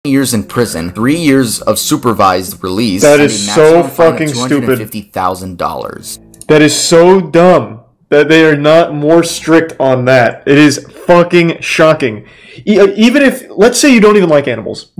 years in prison, 3 years of supervised release. That is so fucking stupid. $250,000. That is so dumb that they are not more strict on that. It is fucking shocking. Even if, let's say you don't even like animals.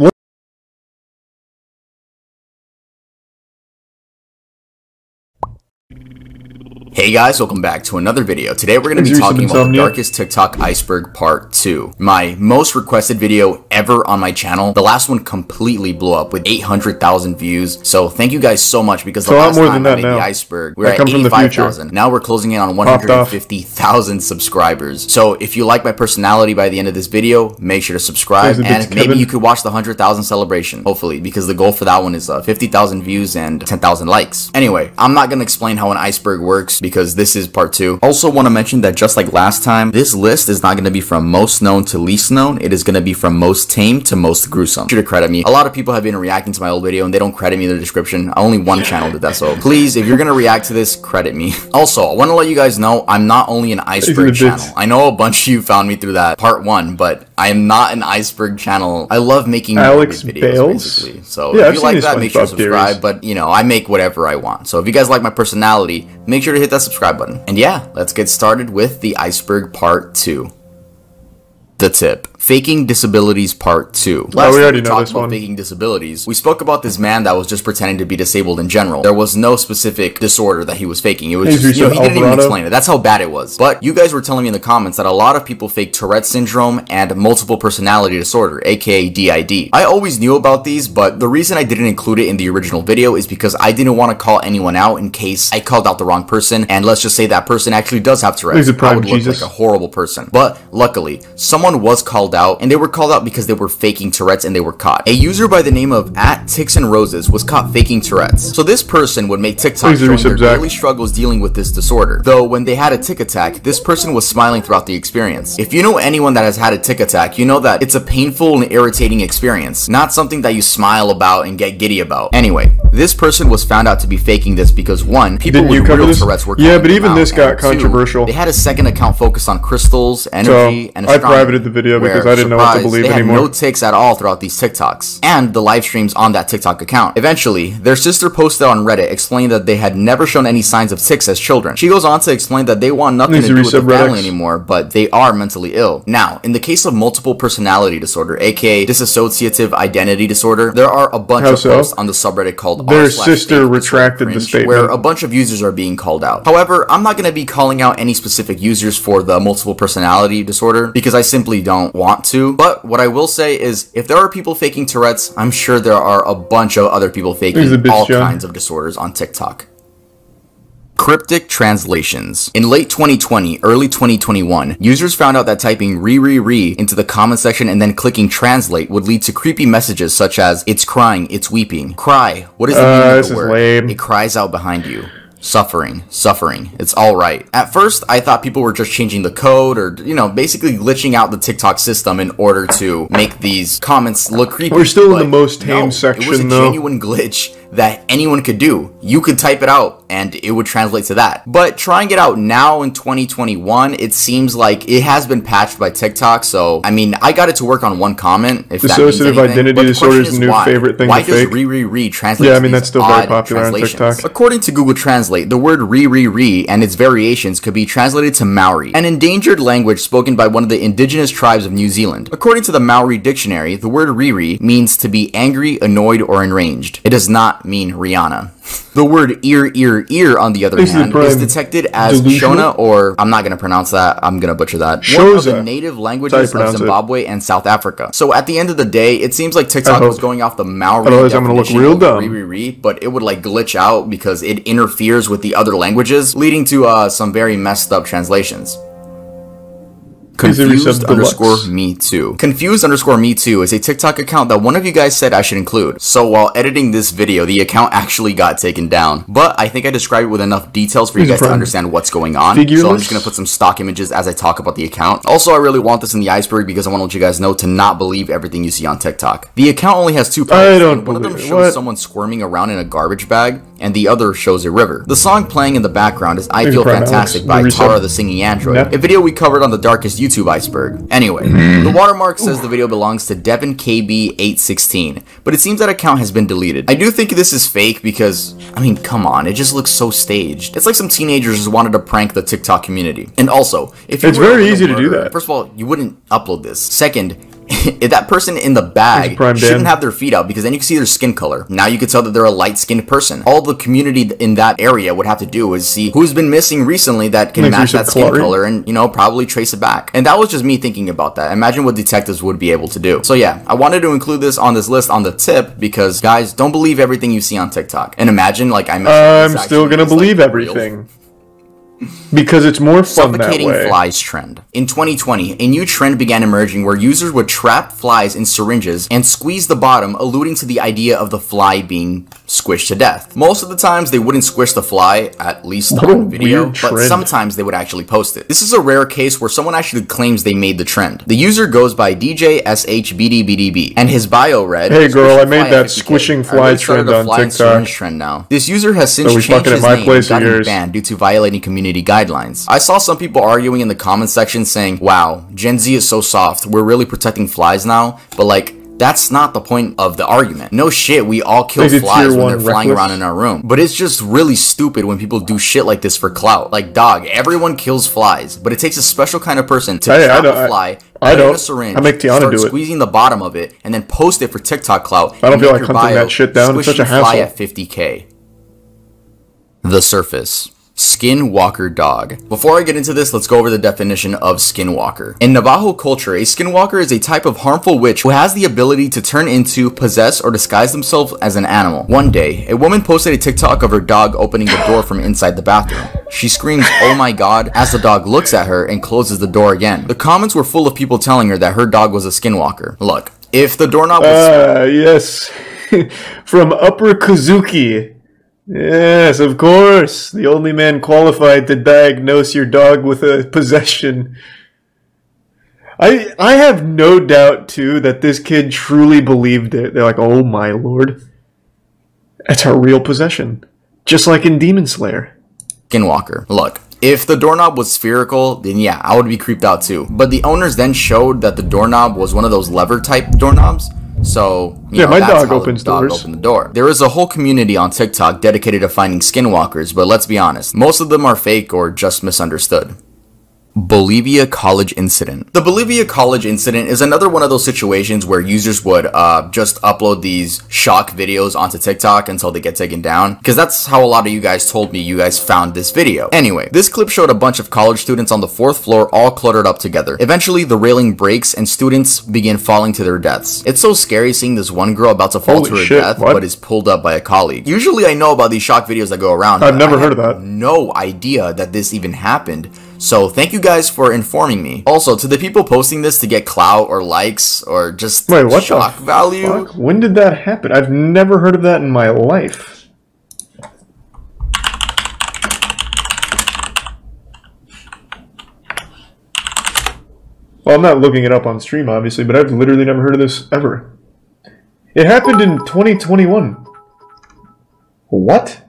Hey guys, welcome back to another video. Today we're going to be talking about the darkest TikTok iceberg part 2. My most requested video ever on my channel. The last one completely blew up with 800,000 views. So thank you guys so much because the last time I made the iceberg, we were at 85,000. Now we're closing in on 150,000 subscribers. So if you like my personality by the end of this video, make sure to subscribe and maybe you could watch the 100,000 celebration, hopefully, because the goal for that one is 50,000 views and 10,000 likes. Anyway, I'm not going to explain how an iceberg works because this is part 2. Also want to mention that just like last time, this list is not going to be from most known to least known. It is going to be from most tame to most gruesome. Be sure to credit me. A lot of people have been reacting to my old video and they don't credit me in the description. Only one channel did that, so please, if you're going to react to this, credit me. Also, I want to let you guys know I'm not only an iceberg channel. I know a bunch of you found me through that part 1, but I am not an iceberg channel. I love making videos, basically. So if you like that, make sure to subscribe. But, you know, I make whatever I want. So if you guys like my personality, make sure to hit that subscribe button. And yeah, let's get started with the iceberg part 2. The tip. Faking disabilities part 2. Last time we talked about faking disabilities, we spoke about this man that was just pretending to be disabled in general. There was no specific disorder that he was faking. It was just, he didn't even explain it. That's how bad it was. But you guys were telling me in the comments that a lot of people fake Tourette syndrome and multiple personality disorder, aka DID. I always knew about these, but the reason I didn't include it in the original video is because I didn't want to call anyone out in case I called out the wrong person, and let's just say that person actually does have Tourette. I would look like a horrible person. But luckily, someone was called out, and they were called out because they were faking Tourette's and they were caught. A user by the name of @TixandRoses was caught faking Tourette's. So this person would make TikToks showing their daily struggles dealing with this disorder. Though when they had a tic attack, this person was smiling throughout the experience. If you know anyone that has had a tic attack, you know that it's a painful and irritating experience, not something that you smile about and get giddy about. Anyway, this person was found out to be faking this because 1, people with real Tourette's were calling but even this got controversial. 2, they had a second account focused on crystals, energy, and astronomy. I privated the video because I didn't know what to believe anymore. They had no tics at all throughout these TikToks and the live streams on that TikTok account. Eventually, their sister posted on Reddit explaining that they had never shown any signs of tics as children. She goes on to explain that they want nothing to do with the family anymore, but they are mentally ill. Now, in the case of multiple personality disorder, aka dissociative identity disorder, there are a bunch of posts on the subreddit called their sister retracted the statement, where a bunch of users are being called out. However, I'm not going to be calling out any specific users for the multiple personality disorder because I simply don't want to. But what I will say is, if there are people faking Tourette's, I'm sure there are a bunch of other people faking all kinds of disorders on TikTok. Cryptic translations. In late 2020, early 2021, users found out that typing re into the comment section and then clicking translate would lead to creepy messages such as, "It's crying, it's weeping." Cry. What is the meaning of the word? It cries out behind you. Suffering, it's all right. At first, I thought people were just changing the code or, you know, basically glitching out the TikTok system in order to make these comments look creepy. We're still in the most tame section, though. It was a genuine glitch that anyone could do. You could type it out and it would translate to that. But trying it out now in 2021, it seems like it has been patched by TikTok. So, I mean, I got it to work on one comment. If dissociative identity disorder is a new favorite thing to fake. Why does re translate? Yeah, I mean, that's still very popular on TikTok. According to Google Translate, the word re and its variations could be translated to Maori, an endangered language spoken by one of the indigenous tribes of New Zealand. According to the Maori dictionary, the word re means to be angry, annoyed, or enraged. It does not mean Rihanna. The word ear, on the other hand, is detected as Shona, or I'm not going to pronounce that, I'm going to butcher that, one of the native languages of Zimbabwe and South Africa. So at the end of the day, it seems like TikTok was going off the Maori definition of re, but it would like glitch out because it interferes with the other languages, leading to some very messed up translations. Confused_me2. Confused_me2 is a TikTok account that one of you guys said I should include. So while editing this video, the account actually got taken down. But I think I described it with enough details for you guys to understand what's going on. So I'm just going to put some stock images as I talk about the account. Also, I really want this in the iceberg because I want to let you guys know to not believe everything you see on TikTok. The account only has 2 posts. One of them shows someone squirming around in a garbage bag, and the other shows a river. The song playing in the background is I Feel Fantastic by Tara the Singing Android, a video we covered on the Darkest YouTube Iceberg. Anyway, the watermark says the video belongs to Devin KB816, but it seems that account has been deleted. I do think this is fake because, I mean, come on, it just looks so staged. It's like some teenagers just wanted to prank the TikTok community. And also, if it's very easy to do that. First of all, you wouldn't upload this. Second, if that person in the bag shouldn't have their feet out, because then you can see their skin color. Now you could tell that they're a light-skinned person. All the community in that area would have to do is see who's been missing recently that can match that skin color and, you know, probably trace it back. And that was just me thinking about that. Imagine what detectives would be able to do. So yeah, I wanted to include this on this list on the tip because, guys, don't believe everything you see on TikTok. And imagine, like I mentioned, I'm still gonna believe everything. Because it's more fun that way. Suffocating flies trend. In 2020, a new trend began emerging where users would trap flies in syringes and squeeze the bottom, alluding to the idea of the fly being squished to death. Most of the times, they wouldn't squish the fly, at least on video, but sometimes they would actually post it. This is a rare case where someone actually claims they made the trend. The user goes by DJSHBDBDB, and his bio read, "Hey girl, I made that squishing fly trend on TikTok." Trend now. This user has since changed his name and gotten banned due to violating community guidelines. I saw some people arguing in the comment section saying, wow, Gen Z is so soft, we're really protecting flies now, but like, that's not the point of the argument. No shit, we all kill flies when they're flying around in our room. But it's just really stupid when people do shit like this for clout. Like, dog, everyone kills flies, but it takes a special kind of person to trap a fly, put it in a syringe, start squeezing the bottom of it, and then post it for TikTok clout. I don't feel like hunting that shit down. It's such a hassle. Fly at 50K. The surface. Skinwalker dog. Before I get into this, let's go over the definition of skinwalker. In Navajo culture, a skinwalker is a type of harmful witch who has the ability to turn into, possess, or disguise themselves as an animal. One day, a woman posted a TikTok of her dog opening the door from inside the bathroom. She screams, "Oh my god," as the dog looks at her and closes the door again. The comments were full of people telling her that her dog was a skinwalker. Look, if the doorknob was... yes. From Upper Kazuki. Yes, of course. The only man qualified to diagnose your dog with a possession. I have no doubt, too, that this kid truly believed it. They're like, oh my lord. That's our real possession. Just like in Demon Slayer. Skinwalker. Look, if the doorknob was spherical, then yeah, I would be creeped out too. But the owners then showed that the doorknob was one of those lever type doorknobs. So, you know, my dog opens doors. Opened the door. There is a whole community on TikTok dedicated to finding skinwalkers, but let's be honest, most of them are fake or just misunderstood. Bolivia College Incident. The Bolivia College Incident is another one of those situations where users would just upload these shock videos onto TikTok until they get taken down, because that's how a lot of you guys told me you guys found this video. Anyway, this clip showed a bunch of college students on the 4th floor all cluttered up together. Eventually, the railing breaks and students begin falling to their deaths. It's so scary seeing this one girl about to fall to her death, but is pulled up by a colleague. Usually I know about these shock videos that go around. I've never heard of that. No idea that this even happened. So thank you guys for informing me. Also, to the people posting this to get clout or likes or just shock value. Fuck? When did that happen? I've never heard of that in my life. Well, I'm not looking it up on stream, obviously, but I've literally never heard of this ever. It happened in 2021. What?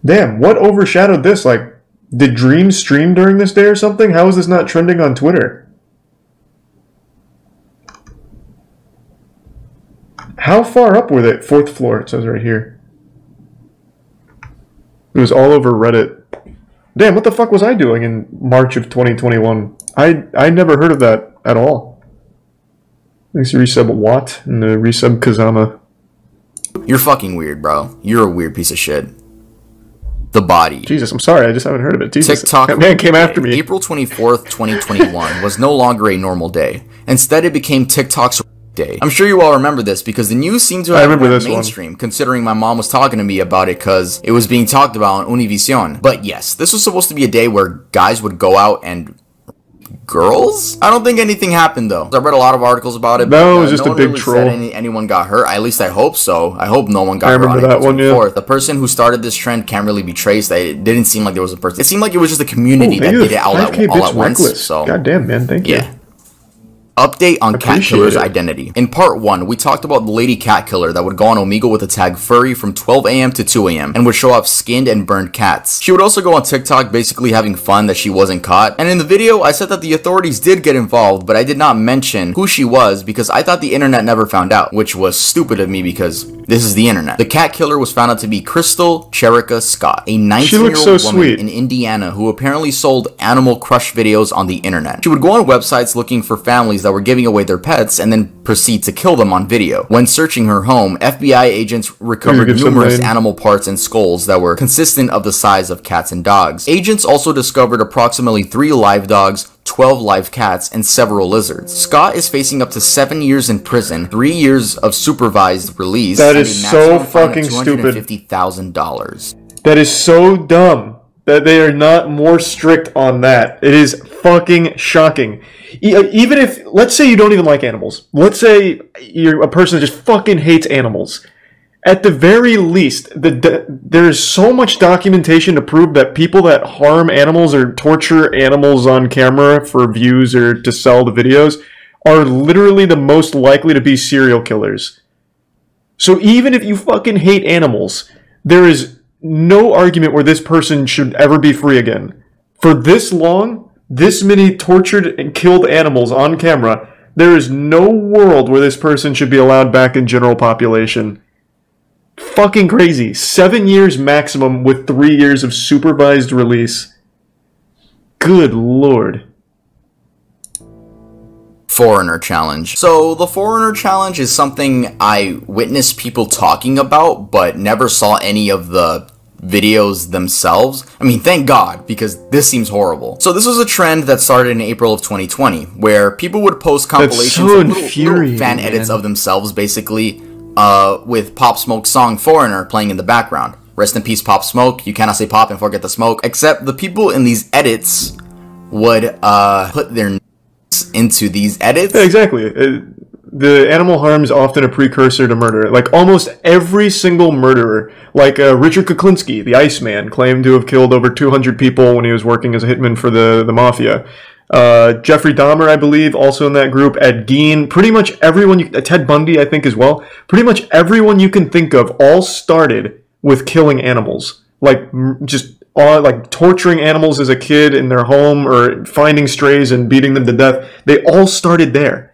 Damn, what overshadowed this? Like, did Dreams stream during this day or something? How is this not trending on Twitter? How far up were they? 4th floor, it says right here. It was all over Reddit. Damn, what the fuck was I doing in March of 2021? I never heard of that at all. Thanks to resub Watt and the resub Kazama. You're fucking weird, bro. You're a weird piece of shit. The body. Jesus, I'm sorry, I just haven't heard of it. Jesus, TikTok that man came after me. April 24th, 2021 was no longer a normal day. Instead, it became TikTok's day. I'm sure you all remember this because the news seemed to have went mainstream, considering my mom was talking to me about it because it was being talked about on Univision. But yes, this was supposed to be a day where guys would go out and... girls? I don't think anything happened though. I read a lot of articles about it. No, it was just a big troll. Anyone got hurt. At least I hope so. I hope no one got hurt. I remember that one, yeah. The person who started this trend can't really be traced. It didn't seem like there was a person. It seemed like it was just a community that did it all at once. So, goddamn, man, thank you. Update on cat killer's identity. In part 1, we talked about the lady cat killer that would go on Omegle with the tag furry from 12 AM to 2 AM and would show off skinned and burned cats. She would also go on TikTok basically having fun that she wasn't caught. And in the video, I said that the authorities did get involved, but I did not mention who she was because I thought the internet never found out, which was stupid of me because this is the internet. The cat killer was found out to be Crystal Cherica Scott, a 19-year-old woman in Indiana who apparently sold Animal Crush videos on the internet. She would go on websites looking for families that were giving away their pets and then proceed to kill them on video. When searching her home, FBI agents recovered numerous animal parts and skulls that were consistent of the size of cats and dogs. Agents also discovered approximately 3 live dogs, 12 live cats, and several lizards. Scott is facing up to 7 years in prison, 3 years of supervised release. That is so fucking stupid. $250,000. That is so dumb that they are not more strict on that. It is fucking shocking. Even if, let's say you don't even like animals. Let's say you're a person that just fucking hates animals. At the very least, there is so much documentation to prove that people that harm animals or torture animals on camera for views or to sell the videos are literally the most likely to be serial killers. So even if you fucking hate animals, there is no argument where this person should ever be free again. For this long, this many tortured and killed animals on camera, there is no world where this person should be allowed back in general population. Fucking crazy. 7 years maximum with 3 years of supervised release. Good lord. Foreigner challenge. So the foreigner challenge is something I witnessed people talking about, but never saw any of the videos themselves. I mean, thank God, because this seems horrible. So this was a trend that started in April of 2020, where people would post compilations of little fan edits of themselves, basically, with Pop Smoke's song Foreigner playing in the background. Rest in peace, Pop Smoke. You cannot say pop and forget the smoke. Except the people in these edits would put their into these edits. Yeah, exactly. The animal harm is often a precursor to murder. Like almost every single murderer, like Richard Kuklinski, the Iceman, claimed to have killed over 200 people when he was working as a hitman for the mafia. Jeffrey Dahmer, I believe, also in that group. Ed Gein, pretty much everyone. Ted Bundy, I think, as well. Pretty much everyone you can think of all started with killing animals. Like just like torturing animals as a kid in their home or finding strays and beating them to death. They all started there.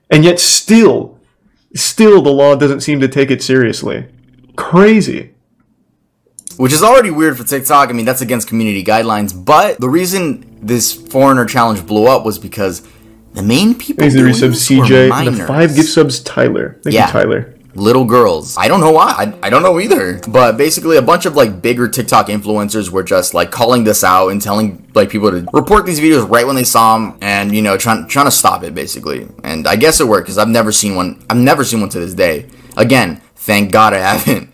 And yet still the law doesn't seem to take it seriously. Crazy. Which is already weird for TikTok. I mean, that's against community guidelines. But the reason this foreigner challenge blew up was because the main people doing this CJ, were minors. And the 5 gift subs, Tyler. Thank you, Tyler. Little girls. I don't know why. I don't know either. But basically a bunch of like bigger TikTok influencers were just like calling this out and telling like people to report these videos right when they saw them and, you know, trying to stop it basically. And I guess it worked because I've never seen one. I've never seen one to this day. Again, thank God I haven't.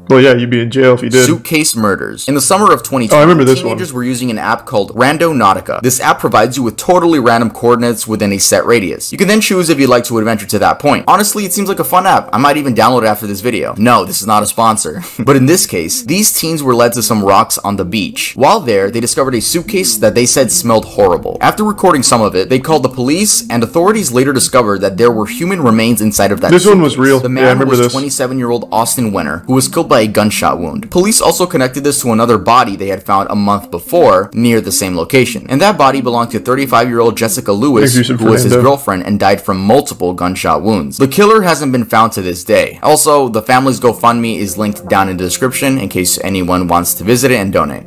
Well, yeah, you'd be in jail if you did. Suitcase murders. In the summer of 2020, I remember this teenagers were using an app called Randonautica. This app provides you with totally random coordinates within a set radius. You can then choose if you'd like to adventure to that point. Honestly, it seems like a fun app. I might even download it after this video. No, this is not a sponsor. But in this case, these teens were led to some rocks on the beach. While there, they discovered a suitcase that they said smelled horrible. After recording some of it, they called the police, and authorities later discovered that there were human remains inside of that suitcase. This one was real. The man was 27-year-old Austin Winter, who was killed by a gunshot wound. Police also connected this to another body they had found a month before near the same location. And that body belonged to 35-year-old Jessica Lewis, who was his girlfriend and died from multiple gunshot wounds. The killer hasn't been found to this day. Also, the family's GoFundMe is linked down in the description in case anyone wants to visit it and donate.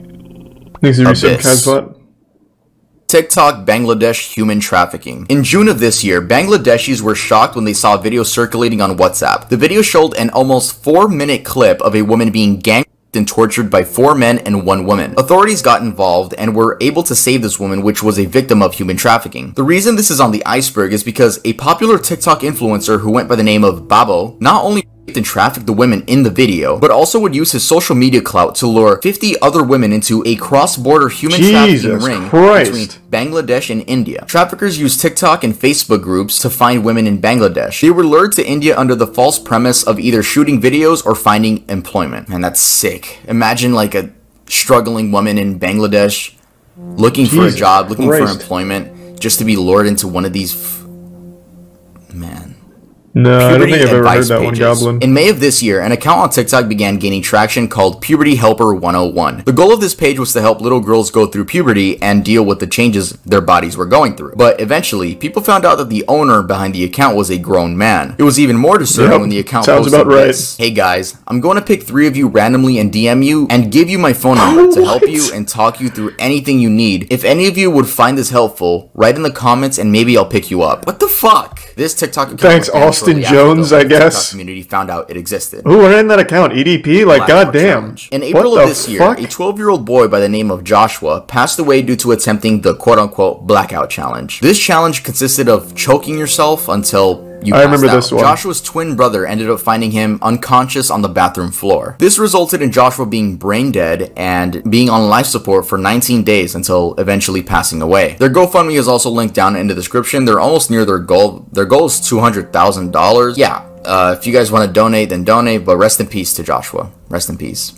TikTok Bangladesh human trafficking. In June of this year, Bangladeshis were shocked when they saw a video circulating on WhatsApp. The video showed an almost 4-minute clip of a woman being gang and tortured by 4 men and 1 woman. Authorities got involved and were able to save this woman, which was a victim of human trafficking. The reason this is on the iceberg is because a popular TikTok influencer who went by the name of Babo not only and trafficked the women in the video, but also would use his social media clout to lure 50 other women into a cross-border human trafficking ring between Bangladesh and India. Traffickers use TikTok and Facebook groups to find women in Bangladesh. They were lured to India under the false premise of either shooting videos or finding employment. Man, that's sick. Imagine like a struggling woman in Bangladesh looking for a job, looking for employment, just to be lured into one of these No, I don't puberty think I've ever heard advice that one, pages. Goblin. In May of this year, an account on TikTok began gaining traction called Puberty Helper 101. The goal of this page was to help little girls go through puberty and deal with the changes their bodies were going through. But eventually, people found out that the owner behind the account was a grown man. It was even more disturbing when the account posted about right. this. Hey guys, I'm going to pick 3 of you randomly and DM you and give you my phone number to help you and talk you through anything you need. If any of you would find this helpful, write in the comments and maybe I'll pick you up. What the fuck? This TikTok account. Thanks, Austin Jones, I guess. Community found out it existed. Who ran that account? EDP? Like, goddamn. In April of this year, a 12-year-old boy by the name of Joshua passed away due to attempting the quote-unquote blackout challenge. This challenge consisted of choking yourself until I remember this one. Joshua's twin brother ended up finding him unconscious on the bathroom floor. This resulted in Joshua being brain dead and being on life support for 19 days until eventually passing away. Their GoFundMe is also linked down in the description. They're almost near their goal. Their goal is $200,000. Yeah, if you guys want to donate, then donate, but rest in peace to Joshua. Rest in peace.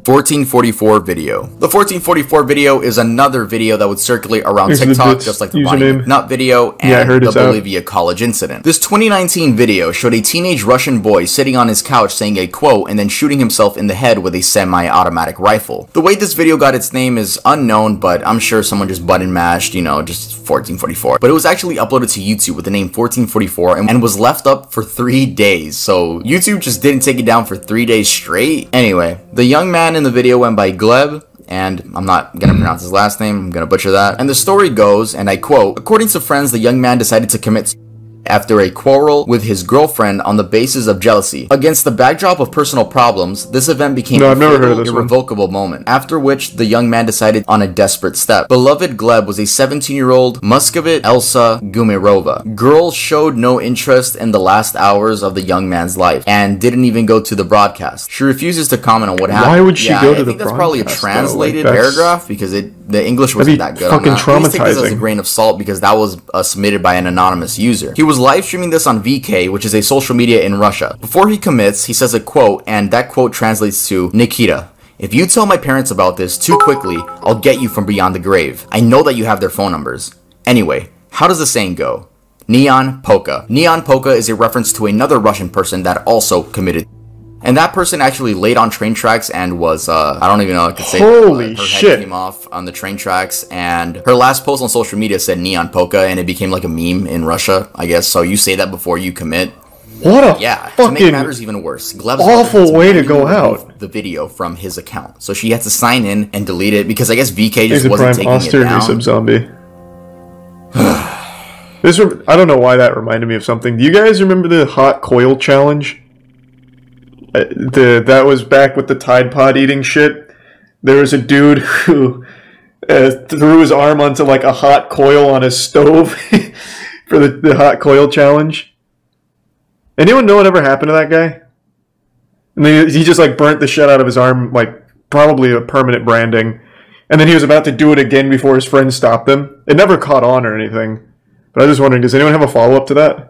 1444 video. The 1444 video is another video that would circulate around TikTok, just like the Bonnie McNutt video and the Bolivia college incident. This 2019 video showed a teenage Russian boy sitting on his couch saying a quote and then shooting himself in the head with a semi-automatic rifle. The way this video got its name is unknown, but I'm sure someone just button mashed, you know, just 1444. But it was actually uploaded to YouTube with the name 1444 and was left up for 3 days. So YouTube just didn't take it down for 3 days straight. Anyway, the young man in the video went by Gleb, and I'm not gonna pronounce his last name, I'm gonna butcher that. And the story goes, and I quote, according to friends, the young man decided to commit after a quarrel with his girlfriend on the basis of jealousy. Against the backdrop of personal problems, this event became a fatal, irrevocable moment, after which the young man decided on a desperate step. Beloved Gleb was a 17-year-old Muscovite Elsa Gumirova. Girl showed no interest in the last hours of the young man's life and didn't even go to the broadcast. She refuses to comment on what happened. Why would she go to the broadcast? I think that's probably a translated paragraph because the English wasn't that good. Fucking traumatizing. Please take this as a grain of salt because that was submitted by an anonymous user. He was live streaming this on VK, which is a social media in Russia. Before he commits, he says a quote, and that quote translates to, Nikita, if you tell my parents about this too quickly, I'll get you from beyond the grave. I know that you have their phone numbers. Anyway, how does the saying go? Neon Polka. Neon Polka is a reference to another Russian person that also committed. And that person actually laid on train tracks and was, I don't even know what I could say. Holy her shit. head came off on the train tracks, and her last post on social media said Neon Polka, and it became like a meme in Russia, I guess. So you say that before you commit. What a to make matters even worse, Gleb's awful way to go out. The video from his account. So she had to sign in and delete it because I guess VK just wasn't taking it down. Sub-zombie. I don't know why that reminded me of something. Do you guys remember the hot coil challenge? That was back with the Tide Pod eating shit. There was a dude who threw his arm onto like a hot coil on his stove for the hot coil challenge. Anyone know what ever happened to that guy? And then he just like burnt the shit out of his arm, like probably a permanent branding. And then he was about to do it again before his friend stopped him. It never caught on or anything. But I was just wondering, does anyone have a follow-up to that?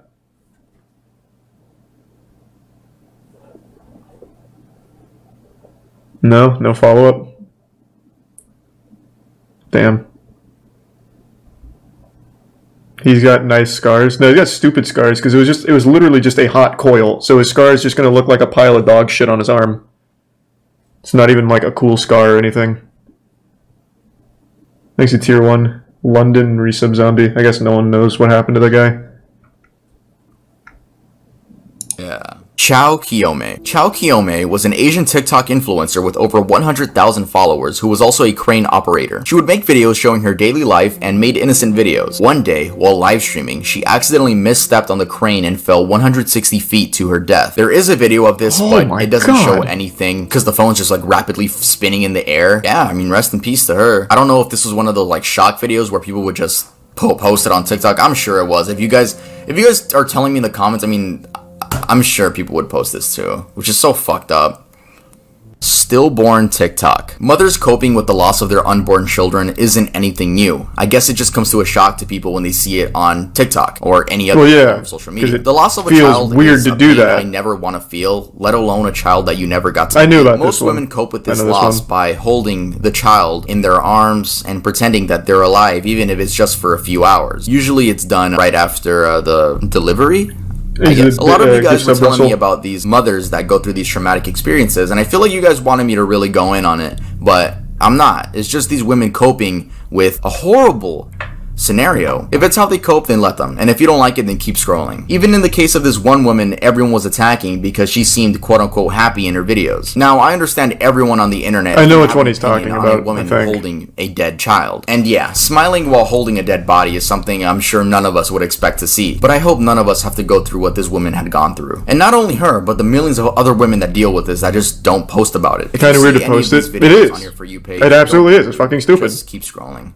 No follow-up? Damn. He's got nice scars. No, he's got stupid scars because it was literally just a hot coil. So his scar is just going to look like a pile of dog shit on his arm. It's not even like a cool scar or anything. Thanks to Tier 1. London resub zombie. I guess no one knows what happened to the guy. Yeah. Chao Kiyome. Chao Kiyome was an Asian TikTok influencer with over 100,000 followers who was also a crane operator. She would make videos showing her daily life and made innocent videos. One day, while live streaming, she accidentally misstepped on the crane and fell 160 feet to her death. There is a video of this, but it doesn't show anything because the phone's just like rapidly spinning in the air. Yeah, I mean, rest in peace to her. I don't know if this was one of those like shock videos where people would just post it on TikTok. I'm sure it was. If you guys are telling me in the comments, I mean, I'm sure people would post this too, which is so fucked up. Stillborn TikTok. Mothers coping with the loss of their unborn children isn't anything new. I guess it just comes to a shock to people when they see it on TikTok or any other social media. The loss of a child weird to do that. I never want to feel, let alone a child that you never got to I knew about Most women cope with this loss by holding the child in their arms and pretending that they're alive, even if it's just for a few hours. Usually it's done right after the delivery. I guess. A lot of you guys were telling me about these mothers that go through these traumatic experiences, and I feel like you guys wanted me to really go in on it, but I'm not. It's just these women coping with a horrible scenario. If it's how they cope, then let them. And if you don't like it, then keep scrolling. Even in the case of this one woman everyone was attacking because she seemed quote-unquote happy in her videos. Now, I understand everyone on the internet. I know which one he's talking about. A woman holding a dead child. And yeah, smiling while holding a dead body is something I'm sure none of us would expect to see. But I hope none of us have to go through what this woman had gone through. And not only her, but the millions of other women that deal with this that just don't post about it. It's kind of weird to post it. It is. On your For You page, it absolutely is. It's fucking stupid. Just keep scrolling.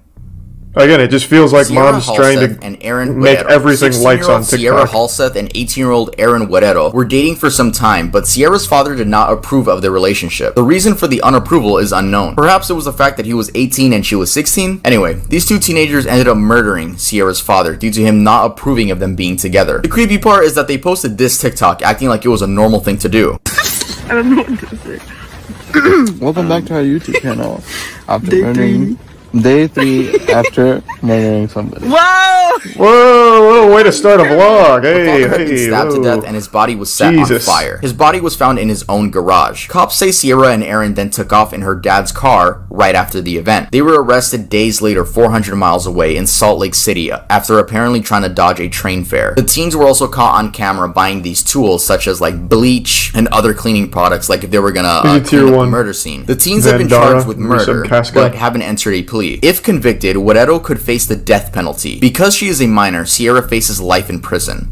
Again, it just feels like Sierra mom's Halseth trying to and Aaron make Guerrero. everything likes on TikTok. Sierra Halseth and 18-year-old Aaron Guerrero were dating for some time, but Sierra's father did not approve of their relationship. The reason for the unapproval is unknown. Perhaps it was the fact that he was 18 and she was 16? Anyway, these two teenagers ended up murdering Sierra's father due to him not approving of them being together. The creepy part is that they posted this TikTok acting like it was a normal thing to do. I don't know what to say. Welcome back to our YouTube channel. After murdering Day 3 after murdering somebody. Whoa! Whoa, way to start a vlog. Hey, had been stabbed to death and his body was set on fire. His body was found in his own garage. Cops say Sierra and Aaron then took off in her dad's car right after the event. They were arrested days later 400 miles away in Salt Lake City after apparently trying to dodge a train fare. The teens were also caught on camera buying these tools such as like bleach and other cleaning products like if they were gonna clean up the murder scene. The teens have been charged with murder but haven't entered a plea. If convicted, Guerrero could face the death penalty. Because she is a minor, Sierra faces life in prison.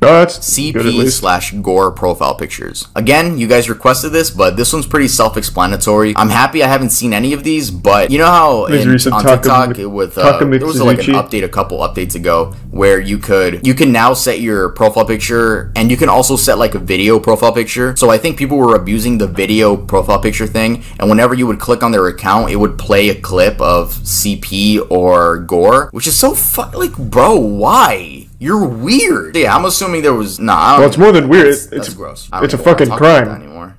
CP/gore profile pictures. Again, you guys requested this, but this one's pretty self-explanatory. I'm happy I haven't seen any of these, but you know how on TikTok with there was like an update a couple updates ago where you can now set your profile picture and you can also set like a video profile picture. So I think people were abusing the video profile picture thing, and whenever you would click on their account, it would play a clip of CP or gore, which is so like, bro, why? You're weird. Yeah, I'm assuming there was well, it's more than weird. That's gross. It's a fucking crime.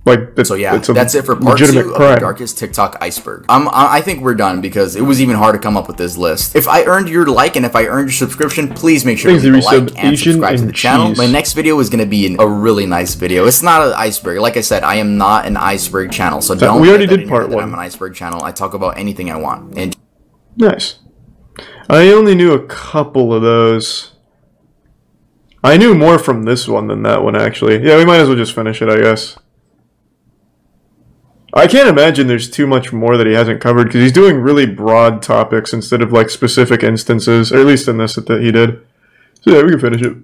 Like, so yeah, that's it for part 2 of the darkest TikTok iceberg. I think we're done because it was even hard to come up with this list. If I earned your like and if I earned your subscription, please make sure to leave a like and subscribe to the channel. My next video is going to be a really nice video. It's not an iceberg. Like I said, I am not an iceberg channel, so don't. We already did part 1. I'm an iceberg channel. I talk about anything I want. And nice. I only knew a couple of those. I knew more from this one than that one, actually. Yeah, we might as well just finish it, I guess. I can't imagine there's too much more that he hasn't covered, because he's doing really broad topics instead of, like, specific instances, or at least in this that he did. So yeah, we can finish it.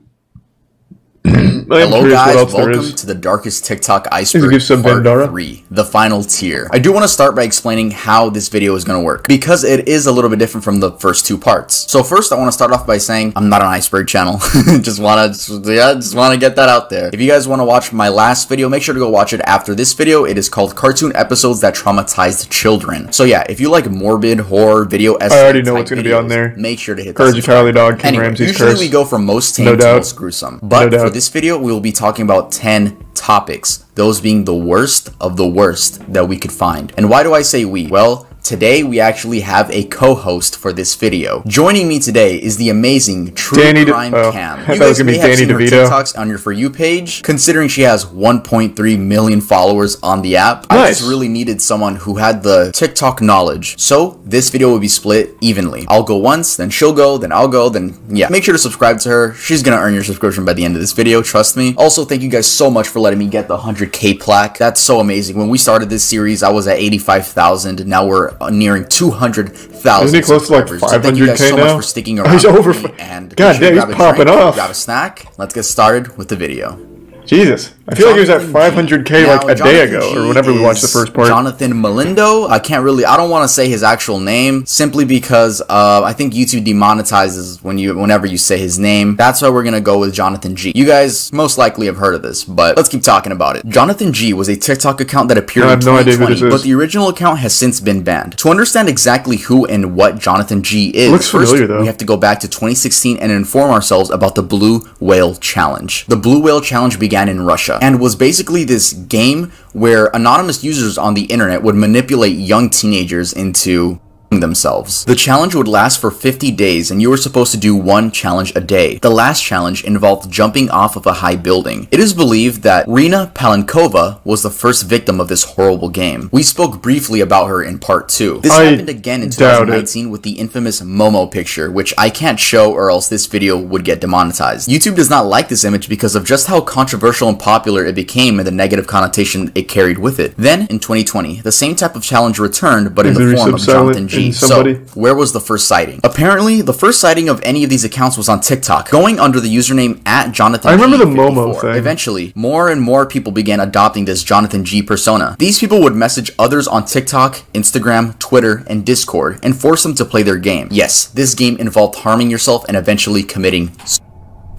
Hello guys, welcome to the darkest TikTok iceberg part 3, the final tier. I do want to start by explaining how this video is going to work, because it is a little bit different from the first 2 parts. So first I want to start off by saying I'm not an iceberg channel. just want to get that out there. If you guys want to watch my last video, make sure to go watch it after this video. It is called Cartoon Episodes That Traumatized Children. So yeah, if you like morbid horror video essays, I already know what's going to be on there. Make sure to hit Courage of Charlie Dog, King Ramsey's Curse. Usually we go from most tame to most gruesome, but for this video we will be talking about 10 topics, those being the worst of the worst that we could find. And why do I say we? Well, today we actually have a co-host for this video. Joining me today is the amazing True Crime Cam. You guys may have seen her TikToks on your For You page, considering she has 1.3 million followers on the app. I just really needed someone who had the TikTok knowledge. So this video will be split evenly. I'll go once, then she'll go, then I'll go, then yeah. Make sure to subscribe to her. She's gonna earn your subscription by the end of this video, trust me. Also, thank you guys so much for letting me get the 100K plaque. That's so amazing. When we started this series, I was at 85,000. Now we're nearing 200,000. Isn't he close to like 500K so thank you guys so much for sticking around. He's over. And God damn, he's popping off. Grab a snack. Let's get started with the video. Jesus. I feel like he was at 500K like a day ago, or whenever we watched the first part. Jonathan Melindo. I don't want to say his actual name, simply because I think YouTube demonetizes whenever you say his name. That's why we're going to go with Jonathan G. You guys most likely have heard of this, but let's keep talking about it. Jonathan G was a TikTok account that appeared in 2020, but the original account has since been banned. To understand exactly who and what Jonathan G is, first we have to go back to 2016 and inform ourselves about the Blue Whale Challenge. The Blue Whale Challenge began in Russia and was basically this game where anonymous users on the internet would manipulate young teenagers into themselves. The challenge would last for 50 days and you were supposed to do one challenge a day. The last challenge involved jumping off of a high building. It is believed that Rina Palenkova was the first victim of this horrible game. We spoke briefly about her in part 2. This happened again in 2019 with the infamous Momo picture, which I can't show or else this video would get demonetized. YouTube does not like this image because of just how controversial and popular it became and the negative connotation it carried with it. Then, in 2020, the same type of challenge returned, but in the form of Jonathan G. So, where was the first sighting? Apparently, the first sighting of any of these accounts was on TikTok, going under the username @JonathanG54. I remember the Momo thing. Eventually, more and more people began adopting this Jonathan G persona. These people would message others on TikTok, Instagram, Twitter, and Discord, and force them to play their game. Yes, this game involved harming yourself and eventually committing.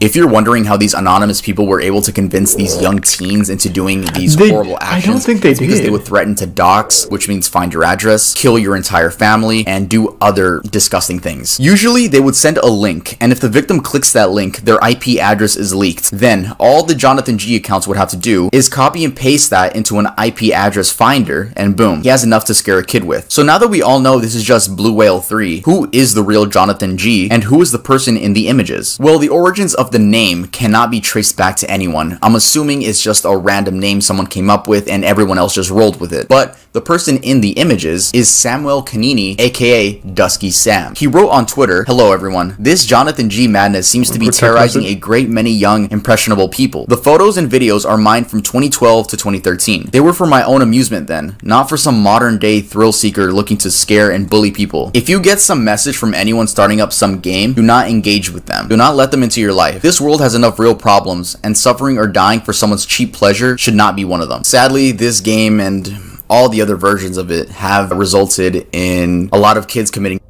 If you're wondering how these anonymous people were able to convince these young teens into doing these horrible actions, I don't think they did. Because they would threaten to dox, which means find your address, kill your entire family, and do other disgusting things. Usually, they would send a link, and if the victim clicks that link, their IP address is leaked. Then, all the Jonathan G accounts would have to do is copy and paste that into an IP address finder, and boom, he has enough to scare a kid with. So now that we all know this is just Blue Whale 3, who is the real Jonathan G, and who is the person in the images? Well, the origins of the name cannot be traced back to anyone. I'm assuming it's just a random name someone came up with and everyone else just rolled with it. But the person in the images is Samuel Kanini, aka Dusky Sam. He wrote on Twitter, "Hello everyone. This Jonathan G madness seems to be terrorizing a great many young, impressionable people. The photos and videos are mine from 2012 to 2013. They were for my own amusement then, not for some modern day thrill seeker looking to scare and bully people. If you get some message from anyone starting up some game, do not engage with them. Do not let them into your life. This world has enough real problems, and suffering or dying for someone's cheap pleasure should not be one of them." Sadly, this game and all the other versions of it have resulted in a lot of kids committing.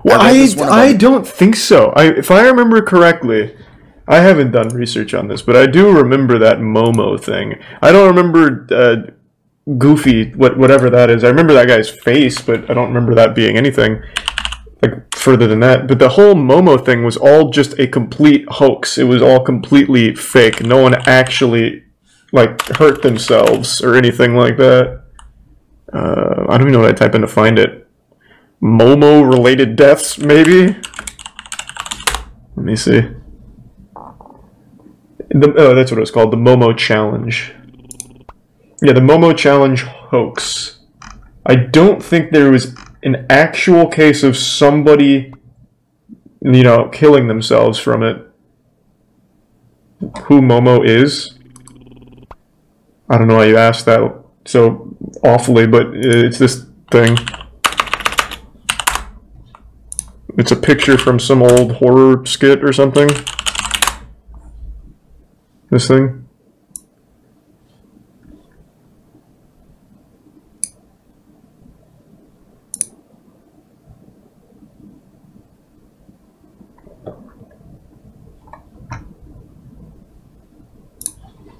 Well, I don't think so. If I remember correctly, I haven't done research on this, but I do remember that Momo thing. I don't remember Goofy, whatever that is. I remember that guy's face, but I don't remember that being anything like further than that. But the whole Momo thing was all just a complete hoax. It was all completely fake. No one actually like hurt themselves or anything like that. I don't even know what I type in to find it. Momo related deaths, maybe? Let me see. Oh, that's what it was called. The Momo Challenge. Yeah, the Momo Challenge hoax. I don't think there was an actual case of somebody, you know, killing themselves from it. Who Momo is? I don't know why you asked that so awfully, but it's this thing. It's a picture from some old horror skit or something. This thing.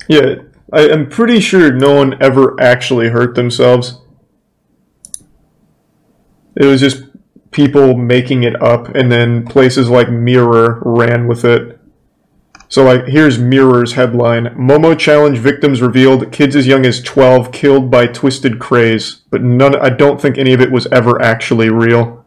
Yeah, I'm pretty sure no one ever actually hurt themselves. It was just people making it up, and then places like Mirror ran with it. So like, here's Mirror's headline: Momo Challenge victims revealed, kids as young as 12 killed by twisted craze. But I don't think any of it was ever actually real.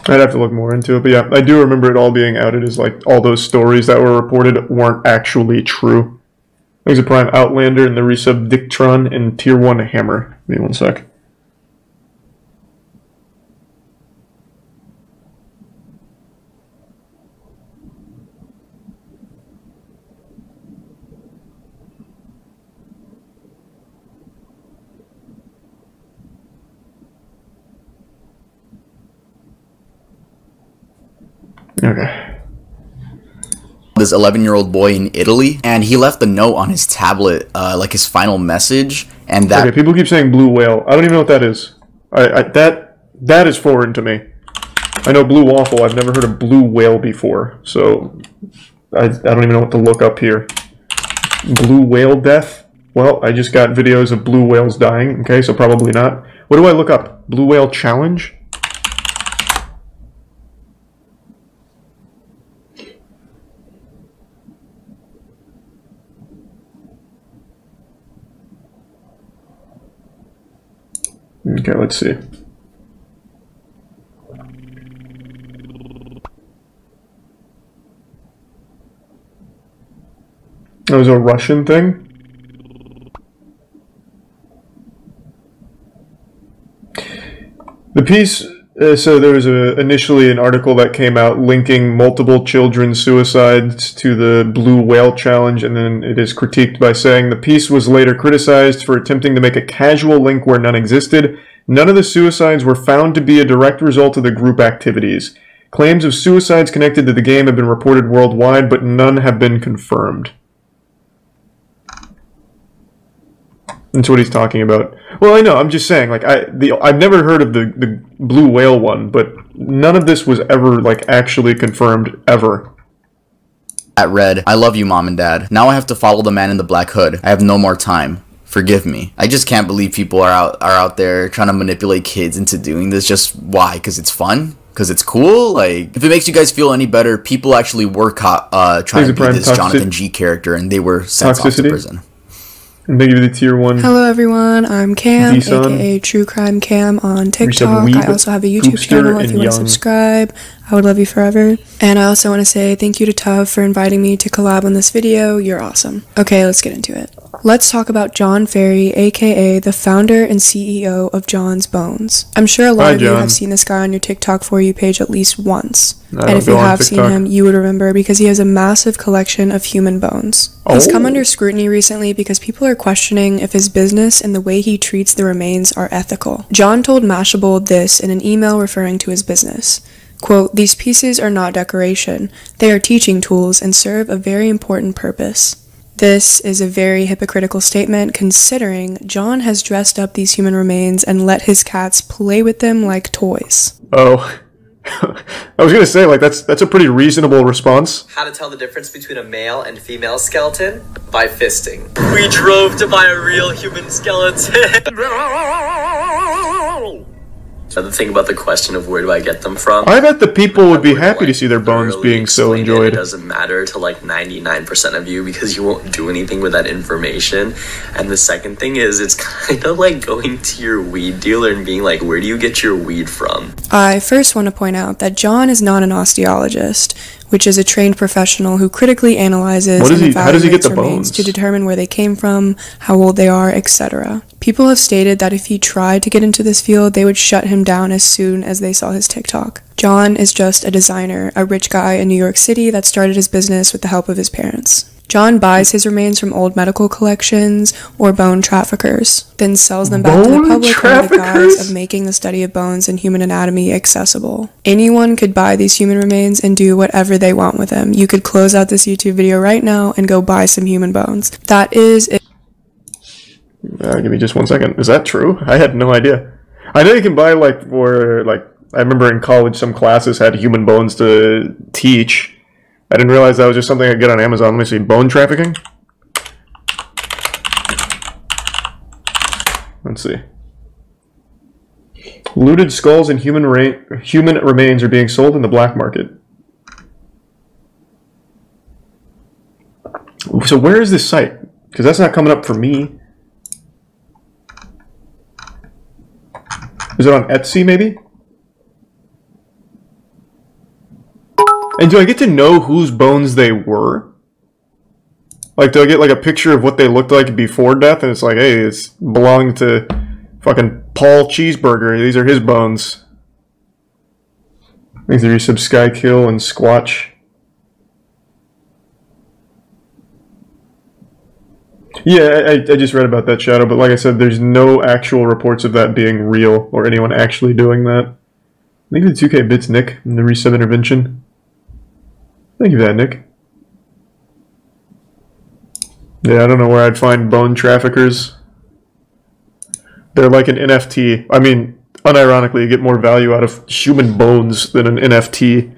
I'd have to look more into it, but yeah, I do remember it all being outed as like all those stories that were reported weren't actually true. There's a Prime Outlander and the resub Dictron and Tier 1 Hammer. Give me one sec. Okay. This 11-year-old boy in Italy, and he left a note on his tablet, like his final message, and that... Okay, people keep saying Blue Whale. I don't even know what that is. That is foreign to me. I know Blue Waffle. I've never heard of Blue Whale before, so I don't even know what to look up here. Blue Whale death? Well, I just got videos of blue whales dying, okay, so probably not. What do I look up? Blue Whale Challenge? Okay, let's see. That was a Russian thing? The piece, so there was initially an article that came out linking multiple children's suicides to the Blue Whale Challenge, and then it is critiqued by saying the piece was later criticized for attempting to make a casual link where none existed. None of the suicides were found to be a direct result of the group activities. Claims of suicides connected to the game have been reported worldwide, but none have been confirmed. That's what he's talking about. Well, I know. I'm just saying. Like, I've never heard of the Blue Whale one, but none of this was ever like actually confirmed ever. At Red, I love you, Mom and Dad. Now I have to follow the man in the black hood. I have no more time. Forgive me. I just can't believe people are out there trying to manipulate kids into doing this. Just why? Because it's fun? Because it's cool? Like, if it makes you guys feel any better, people actually were caught trying to beat this Jonathan G character, and they were sent off to prison. And they give you the tier 1. Hello everyone, I'm Cam, aka True Crime Cam on TikTok. I also have a YouTube channel if you want to subscribe. I would love you forever. And I also want to say thank you to Tuv for inviting me to collab on this video. You're awesome. Okay, let's get into it. Let's talk about John Ferry, aka the founder and CEO of John's Bones. I'm sure a lot of you have seen this guy on your TikTok For You page at least once. And if you have seen him, you would remember because he has a massive collection of human bones. He's come under scrutiny recently because people are questioning if his business and the way he treats the remains are ethical. John told Mashable this in an email referring to his business. Quote, "These pieces are not decoration. They are teaching tools and serve a very important purpose." This is a very hypocritical statement considering John has dressed up these human remains and let his cats play with them like toys. Oh. I was gonna say, like, that's a pretty reasonable response. How to tell the difference between a male and female skeleton? By fisting. We drove to buy a real human skeleton. Another thing about the question of where do I get them from? I bet the people would be happy to see their bones being so enjoyed. It doesn't matter to like 99% of you because you won't do anything with that information. And the second thing is it's kind of like going to your weed dealer and being like, where do you get your weed from? I first want to point out that John is not an osteologist, which is a trained professional who critically analyzes and evaluates remains to determine where they came from, how old they are, etc. People have stated that if he tried to get into this field, they would shut him down as soon as they saw his TikTok. John is just a designer, a rich guy in New York City that started his business with the help of his parents. John buys his remains from old medical collections or bone traffickers, then sells them back to the public under the guise of making the study of bones and human anatomy accessible. Anyone could buy these human remains and do whatever they want with them. You could close out this YouTube video right now and go buy some human bones. That is it. Give me just 1 second. Is that true? I had no idea. I know you can buy, like, for, like, I remember in college some classes had human bones to teach. I didn't realize that was just something I get on Amazon. Let me see. Bone trafficking? Let's see. Looted skulls and human remains are being sold in the black market. So where is this site? Because that's not coming up for me. Is it on Etsy, maybe? And do I get to know whose bones they were? Like, do I get, like, a picture of what they looked like before death? And it's like, hey, it's belonged to fucking Paul Cheeseburger. These are his bones. These are sub Skykill and Squatch. Yeah, I just read about that, Shadow, but like I said, there's no actual reports of that being real or anyone actually doing that. Thank you to 2K Bits, Nick, and the Reset Intervention. Thank you for that, Nick. Yeah, I don't know where I'd find bone traffickers. They're like an NFT. I mean, unironically, you get more value out of human bones than an NFT.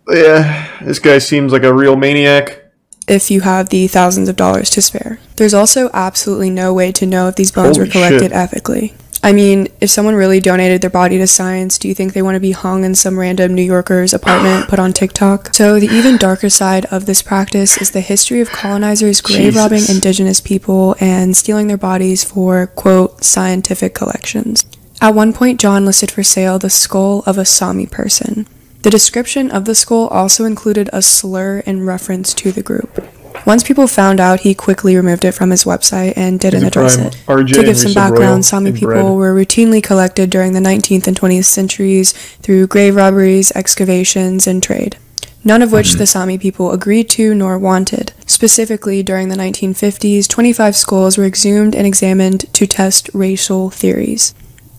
Yeah, this guy seems like a real maniac. If you have the thousands of dollars to spare. There's also absolutely no way to know if these bones were collected ethically. I mean, if someone really donated their body to science, do you think they want to be hung in some random New Yorker's apartment put on TikTok? So the even darker side of this practice is the history of colonizers grave robbing indigenous people and stealing their bodies for, quote, scientific collections. At one point, John listed for sale the skull of a Sami person. The description of the skull also included a slur in reference to the group. Once people found out, he quickly removed it from his website and didn't address it. To give some background, Sami people were routinely collected during the 19th and 20th centuries through grave robberies, excavations, and trade, none of which the Sami people agreed to nor wanted. Specifically, during the 1950s, 25 skulls were exhumed and examined to test racial theories.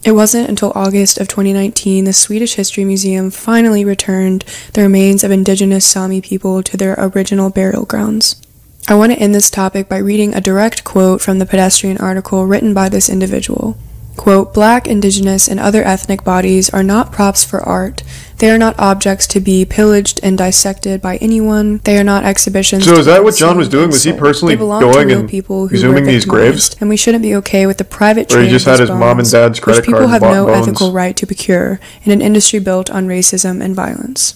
It wasn't until August of 2019 the Swedish History Museum finally returned the remains of indigenous Sami people to their original burial grounds. I want to end this topic by reading a direct quote from the Pedestrian article written by this individual. Quote, "Black, indigenous, and other ethnic bodies are not props for art. They are not objects to be pillaged and dissected by anyone. They are not exhibitions." So is that what John was doing? Was he personally going and exhuming these graves? And we shouldn't be okay with the private trade or he just had his mom and dad's credit card and bought bones? Which people have no ethical right to procure in an industry built on racism and violence.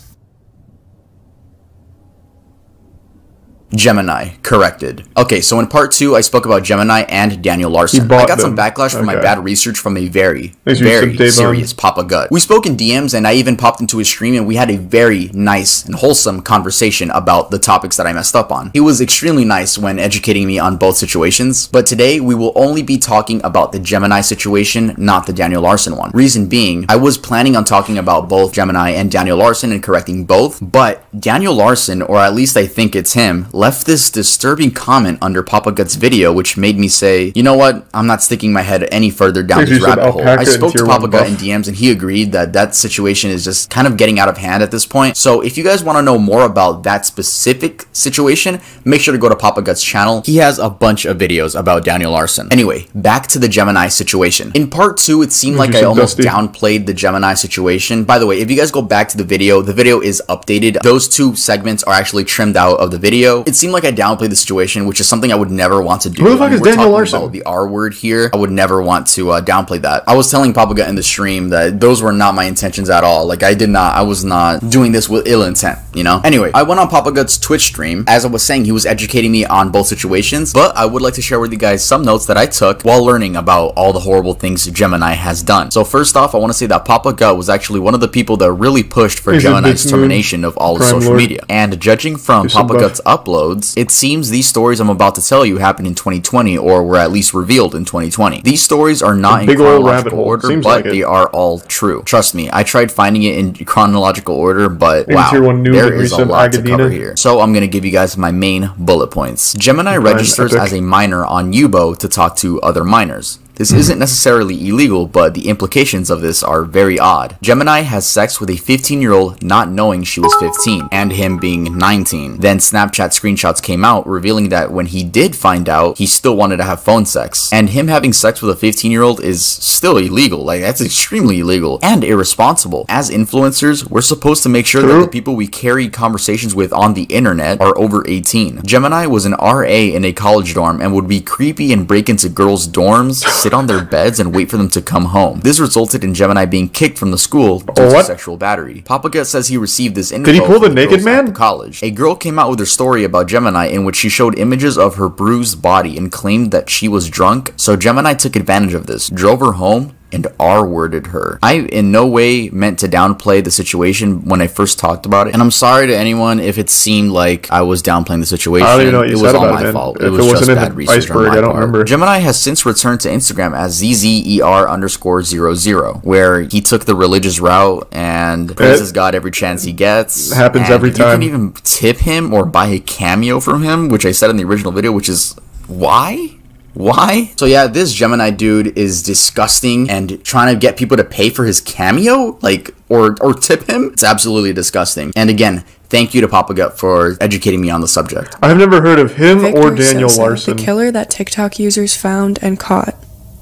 Gemini, corrected. Okay, so in part 2, I spoke about Gemini and Daniel Larson. I got some backlash for my bad research from a very serious Papa Gut. We spoke in DMs, and I even popped into his stream, and we had a very nice and wholesome conversation about the topics that I messed up on. He was extremely nice when educating me on both situations, but today we will only be talking about the Gemini situation, not the Daniel Larson one. Reason being, I was planning on talking about both Gemini and Daniel Larson and correcting both, but Daniel Larson, or at least I think it's him, left this disturbing comment under Papa Gut's video, which made me say, you know what, I'm not sticking my head any further down this rabbit hole. I spoke to Papa Gut in DMs and he agreed that that situation is just kind of getting out of hand at this point. So if you guys want to know more about that specific situation, make sure to go to Papa Gut's channel. He has a bunch of videos about Daniel Larson. Anyway, back to the Gemini situation. In part 2, it seemed like I almost downplayed the Gemini situation. By the way, if you guys go back to the video is updated. Those 2 segments are actually trimmed out of the video. It seemed like I downplayed the situation, which is something I would never want to do. Who the fuck is Daniel Larson? About the R word here. I would never want to downplay that. I was telling Papa Gut in the stream that those were not my intentions at all. Like, I was not doing this with ill intent, you know? Anyway, I went on Papa Gut's Twitch stream. As I was saying, he was educating me on both situations, but I would like to share with you guys some notes that I took while learning about all the horrible things Gemini has done. So first off, I want to say that Papa Gut was actually one of the people that really pushed for Gemini's termination of all of social media. And judging from Papa Gut's uploads, it seems these stories I'm about to tell you happened in 2020 or were at least revealed in 2020. These stories are not in chronological order, but they are all true. Trust me, I tried finding it in chronological order, but wow, there is a lot to cover here. So I'm going to give you guys my main bullet points. Gemini registers as a minor on Yubo to talk to other minors. This isn't necessarily illegal, but the implications of this are very odd. Gemini has sex with a 15-year-old not knowing she was 15, and him being 19. Then Snapchat screenshots came out revealing that when he did find out, he still wanted to have phone sex. And him having sex with a 15-year-old is still illegal. Like, that's extremely illegal and irresponsible. As influencers, we're supposed to make sure that the people we carry conversations with on the internet are over 18. Gemini was an RA in a college dorm and would be creepy and break into girls' dorms, sit on their beds and wait for them to come home. This resulted in Gemini being kicked from the school due to sexual battery. Papa Gut says he received this info. Did he pull the naked man? College. A girl came out with her story about Gemini in which she showed images of her bruised body and claimed that she was drunk, so Gemini took advantage of this, drove her home, and R-worded her. I in no way meant to downplay the situation when I first talked about it, and I'm sorry to anyone if it seemed like I was downplaying the situation. I don't even know what you said about it, man. Fault. It was just bad research on my part. Gemini has since returned to Instagram as ZZER_00, where he took the religious route and praises God every chance he gets. Happens every time. You can even tip him or buy a cameo from him, which I said in the original video, which is why? Why? So yeah, this Gemini dude is disgusting and trying to get people to pay for his cameo, like, or tip him. It's absolutely disgusting. And again, thank you to Papa Gut for educating me on the subject. I've never heard of him or Daniel Larson. The killer that TikTok users found and caught.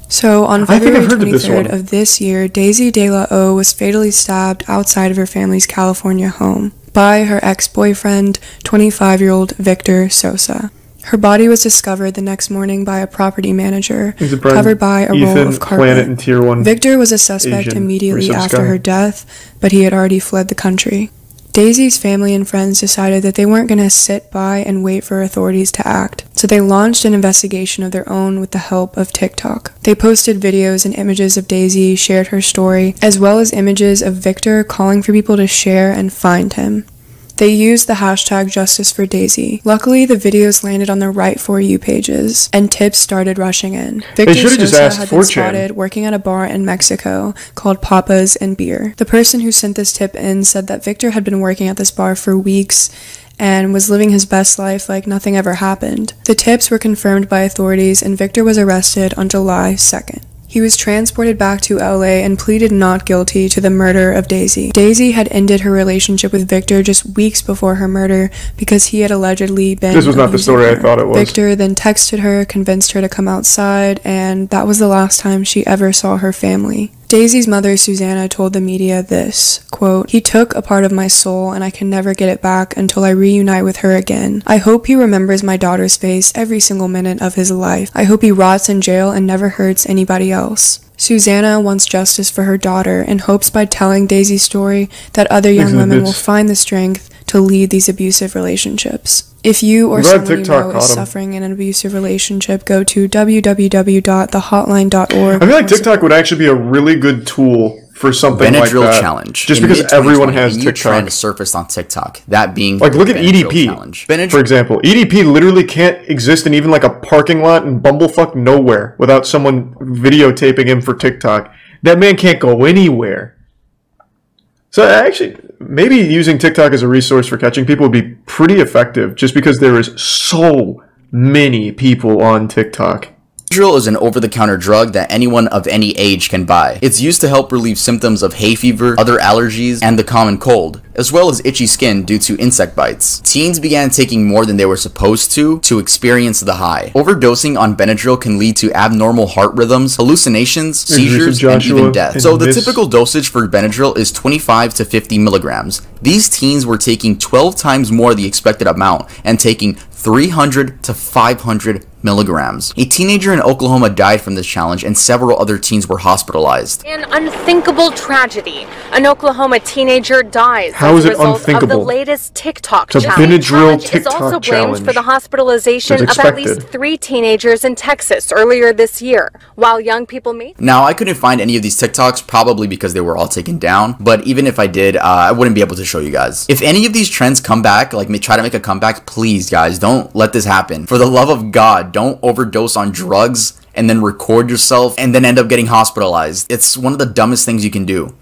So on February 23rd of this year, Daisy De La O was fatally stabbed outside of her family's California home by her ex-boyfriend, 25-year-old Victor Sosa. Her body was discovered the next morning by a property manager, covered by a roll of carpet. Victor was a suspect immediately after her death, but he had already fled the country. Daisy's family and friends decided that they weren't going to sit by and wait for authorities to act, so they launched an investigation of their own with the help of TikTok. They posted videos and images of Daisy, shared her story, as well as images of Victor calling for people to share and find him. They used the hashtag #JusticeForDaisy. Luckily, the videos landed on the right For You pages, and tips started rushing in. Victor Sosa had been spotted working at a bar in Mexico called Papa's and Beer. The person who sent this tip in said that Victor had been working at this bar for weeks and was living his best life like nothing ever happened. The tips were confirmed by authorities, and Victor was arrested on July 2nd. He was transported back to LA and pleaded not guilty to the murder of Daisy. Daisy had ended her relationship with Victor just weeks before her murder because he had allegedly been This was not the story I thought it was. Victor then texted her, convinced her to come outside, and that was the last time she ever saw her family. Daisy's mother, Susanna, told the media this, quote, "He took a part of my soul and I can never get it back until I reunite with her again. I hope he remembers my daughter's face every single minute of his life. I hope he rots in jail and never hurts anybody else." Susanna wants justice for her daughter and hopes by telling Daisy's story that other young women will find the strength to lead these abusive relationships. If you or someone you know is suffering in an abusive relationship, go to www.thehotline.org. I feel like TikTok would actually be a really good tool for something like that. Challenge. Just because everyone has TikTok. Trying to surface on TikTok. That being like, look at EDP, for example. EDP literally can't exist in even like a parking lot in bumblefuck nowhere without someone videotaping him for TikTok. That man can't go anywhere. So actually, maybe using TikTok as a resource for catching people would be pretty effective just because there is so many people on TikTok. Benadryl is an over-the-counter drug that anyone of any age can buy. It's used to help relieve symptoms of hay fever, other allergies, and the common cold, as well as itchy skin due to insect bites. Teens began taking more than they were supposed to experience the high. Overdosing on Benadryl can lead to abnormal heart rhythms, hallucinations, seizures, and even death. So the typical dosage for Benadryl is 25 to 50 milligrams. These teens were taking 12 times more the expected amount and taking 300 to 500 milligrams. A teenager in Oklahoma died from this challenge, and several other teens were hospitalized. An unthinkable tragedy. An Oklahoma teenager dies How is it unthinkable? Of the latest TikTok challenge. Benadryl TikTok is also blamed for the hospitalization of at least 3 teenagers in Texas earlier this year, while young people may... Now, I couldn't find any of these TikToks, probably because they were all taken down, but even if I did, I wouldn't be able to show you guys. If any of these trends come back, like try to make a comeback, please guys, don't let this happen. For the love of God, don't overdose on drugs and then record yourself and then end up getting hospitalized. It's one of the dumbest things you can do.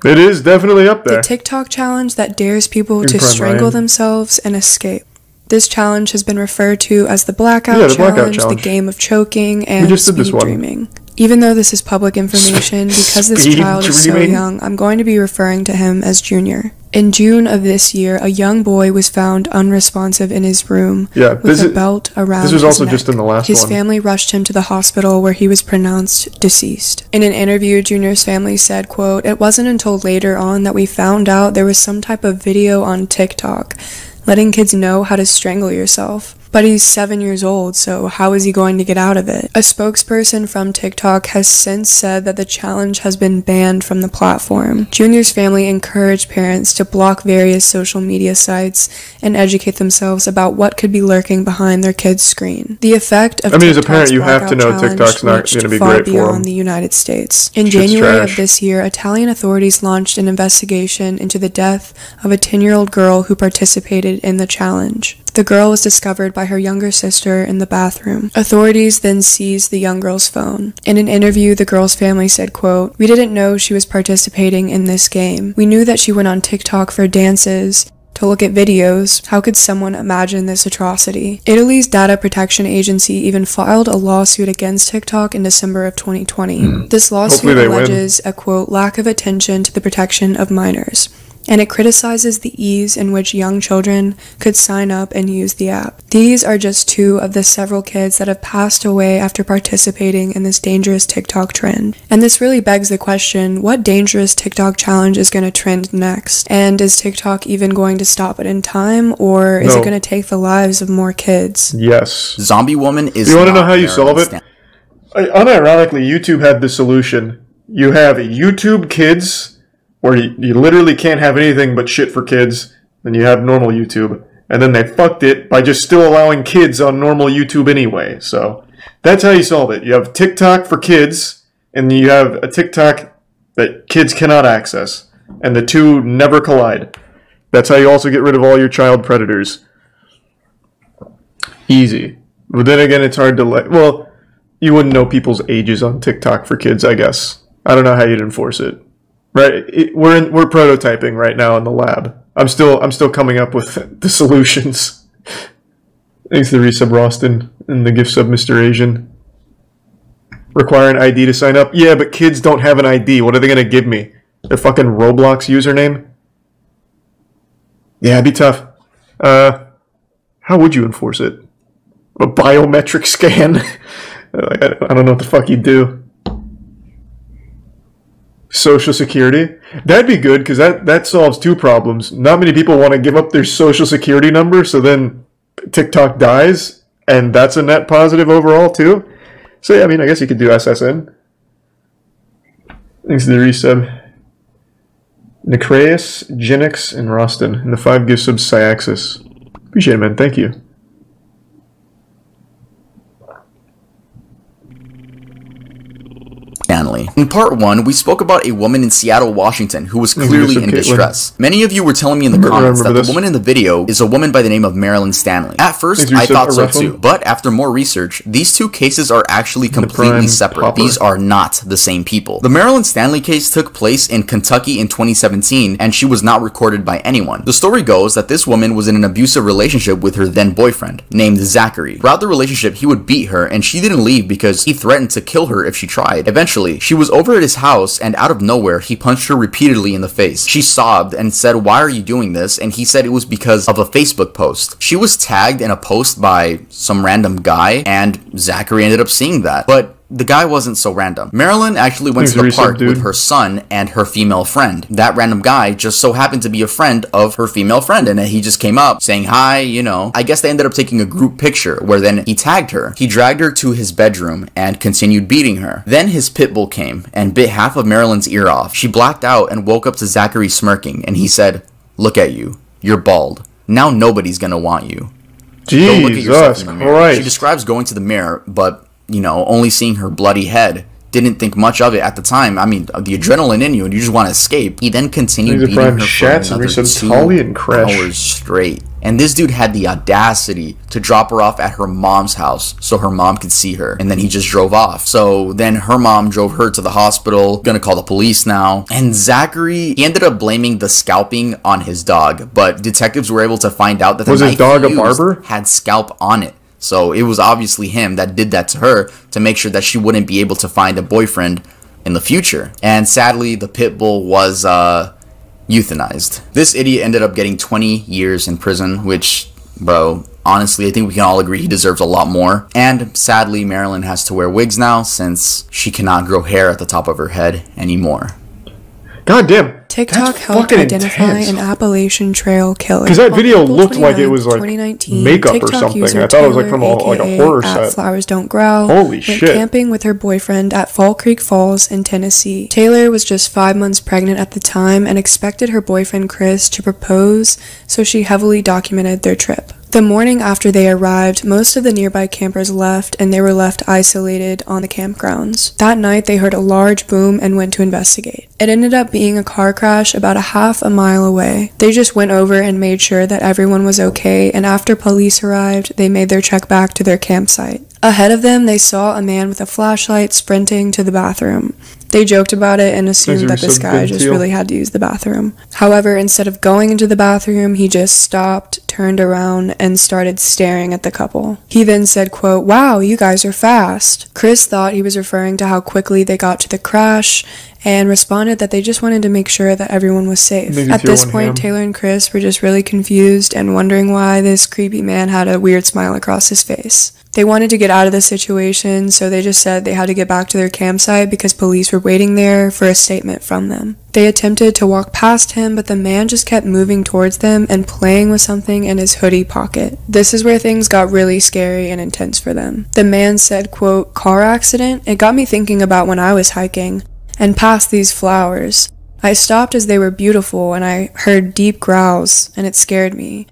It is definitely up there. The TikTok challenge that dares people to strangle themselves and escape. This challenge has been referred to as the blackout challenge, the game of choking, and speed dreaming. Even though this is public information, because this child is so young, I'm going to be referring to him as Junior. In June of this year, a young boy was found unresponsive in his room with a belt around his neck. This was also just in the last one. His family rushed him to the hospital where he was pronounced deceased. In an interview, Junior's family said, quote, "It wasn't until later on that we found out there was some type of video on TikTok letting kids know how to strangle yourself. But he's 7 years old, so how is he going to get out of it?" A spokesperson from TikTok has since said that the challenge has been banned from the platform. Junior's family encouraged parents to block various social media sites and educate themselves about what could be lurking behind their kid's screen. The effect of TikTok's as a parent, you have to know TikTok's not going to be great for beyond the United States. In January of this year, Italian authorities launched an investigation into the death of a 10-year-old girl who participated in the challenge. The girl was discovered by her younger sister in the bathroom. Authorities then seized the young girl's phone. In an interview, the girl's family said, quote, "We didn't know she was participating in this game. We knew that she went on TikTok for dances, to look at videos. How could someone imagine this atrocity?" Italy's data protection agency even filed a lawsuit against TikTok in December of 2020. This lawsuit alleges a, quote, "lack of attention to the protection of minors." and it criticizes the ease in which young children could sign up and use the app. These are just 2 of the several kids that have passed away after participating in this dangerous TikTok trend. And this really begs the question, what dangerous TikTok challenge is going to trend next? And is TikTok even going to stop it in time, or is it going to take the lives of more kids? Yes. Zombie Woman is. You want to know how you solve it? Unironically, YouTube had the solution. You have YouTube Kids, where you literally can't have anything but shit for kids. Then you have normal YouTube. And then they fucked it by just still allowing kids on normal YouTube anyway. So that's how you solve it. You have TikTok for kids, and you have a TikTok that kids cannot access. And the 2 never collide. That's how you also get rid of all your child predators. Easy. But then again, it's hard to well, you wouldn't know people's ages on TikTok for kids, I guess. I don't know how you'd enforce it. Right? We're prototyping right now in the lab. I'm still coming up with the solutions. Thanks to Resub Roston and the gift sub Mr. Asian. Require an ID to sign up? Yeah, but kids don't have an ID. What are they gonna give me? Their fucking Roblox username? Yeah, it'd be tough. How would you enforce it? A biometric scan? I don't know what the fuck you'd do. Social Security? That'd be good, because that solves 2 problems. Not many people want to give up their Social Security number, so then TikTok dies, and that's a net positive overall, too. So, yeah, I mean, I guess you could do SSN. Thanks to the resub. Necreus, Genix, and Roston. And the 5 gift subs, Cyaxis. Appreciate it, man. Thank you. Stanley. In part 1, we spoke about a woman in Seattle, Washington who was clearly in distress. Many of you were telling me in the comments that the woman in the video is a woman by the name of Marilyn Stanley. At first, I thought so too, but after more research, these 2 cases are actually completely separate. These are not the same people. The Marilyn Stanley case took place in Kentucky in 2017, and she was not recorded by anyone. The story goes that this woman was in an abusive relationship with her then boyfriend, named Zachary. Throughout the relationship, he would beat her, and she didn't leave because he threatened to kill her if she tried. Eventually, she was over at his house, and out of nowhere, he punched her repeatedly in the face. She sobbed and said, "Why are you doing this?" And he said it was because of a Facebook post. She was tagged in a post by some random guy, and Zachary ended up seeing that. But the guy wasn't so random. Marilyn actually went to the park with her son and her female friend. That random guy just so happened to be a friend of her female friend, and he just came up saying hi, you know. I guess they ended up taking a group picture where then he tagged her. He dragged her to his bedroom and continued beating her. Then his pit bull came and bit half of Marilyn's ear off. She blacked out and woke up to Zachary smirking, and he said, "Look at you. You're bald. Now nobody's gonna want you." Jesus Christ. She describes going to the mirror, but you know, only seeing her bloody head. Didn't think much of it at the time. I mean, the adrenaline in you, and you just want to escape. He then continued beating her for another 2 hours straight. And this dude had the audacity to drop her off at her mom's house so her mom could see her. And then he just drove off. So then her mom drove her to the hospital. Gonna call the police now. And Zachary, he ended up blaming the scalping on his dog. But detectives were able to find out that the knife his dog a barber? Had scalp on it. So it was obviously him that did that to her to make sure that she wouldn't be able to find a boyfriend in the future. And sadly, the pit bull was euthanized. This idiot ended up getting 20 years in prison, which, bro, honestly, I think we can all agree he deserves a lot more. And sadly, Marilyn has to wear wigs now since she cannot grow hair at the top of her head anymore. God damn. TikTok helped identify an Appalachian Trail killer. Because that video looked like it was like makeup TikTok or something. User I thought it was like Taylor, from like a horror set. Flowers Don't Growl. Holy went shit. camping with her boyfriend at Fall Creek Falls in Tennessee. Taylor was just 5 months pregnant at the time and expected her boyfriend Chris to propose, so she heavily documented their trip. The morning after they arrived, most of the nearby campers left and they were left isolated on the campgrounds. That night, they heard a large boom and went to investigate. It ended up being a car crash about a half a mile away. They just went over and made sure that everyone was okay, and after police arrived, they made their trek back to their campsite. Ahead of them, they saw a man with a flashlight sprinting to the bathroom. They joked about it and assumed that this guy just really had to use the bathroom. However, instead of going into the bathroom, he just stopped, turned around, and started staring at the couple. He then said, quote, "Wow, you guys are fast." Chris thought he was referring to how quickly they got to the crash, and responded that they just wanted to make sure that everyone was safe. At this point, Taylor and Chris were just really confused and wondering why this creepy man had a weird smile across his face. They wanted to get out of the situation, so they just said they had to get back to their campsite because police were waiting there for a statement from them. They attempted to walk past him, but the man just kept moving towards them and playing with something in his hoodie pocket. This is where things got really scary and intense for them. The man said, quote, "Car accident? It got me thinking about when I was hiking and past these flowers. I stopped as they were beautiful and I heard deep growls and it scared me.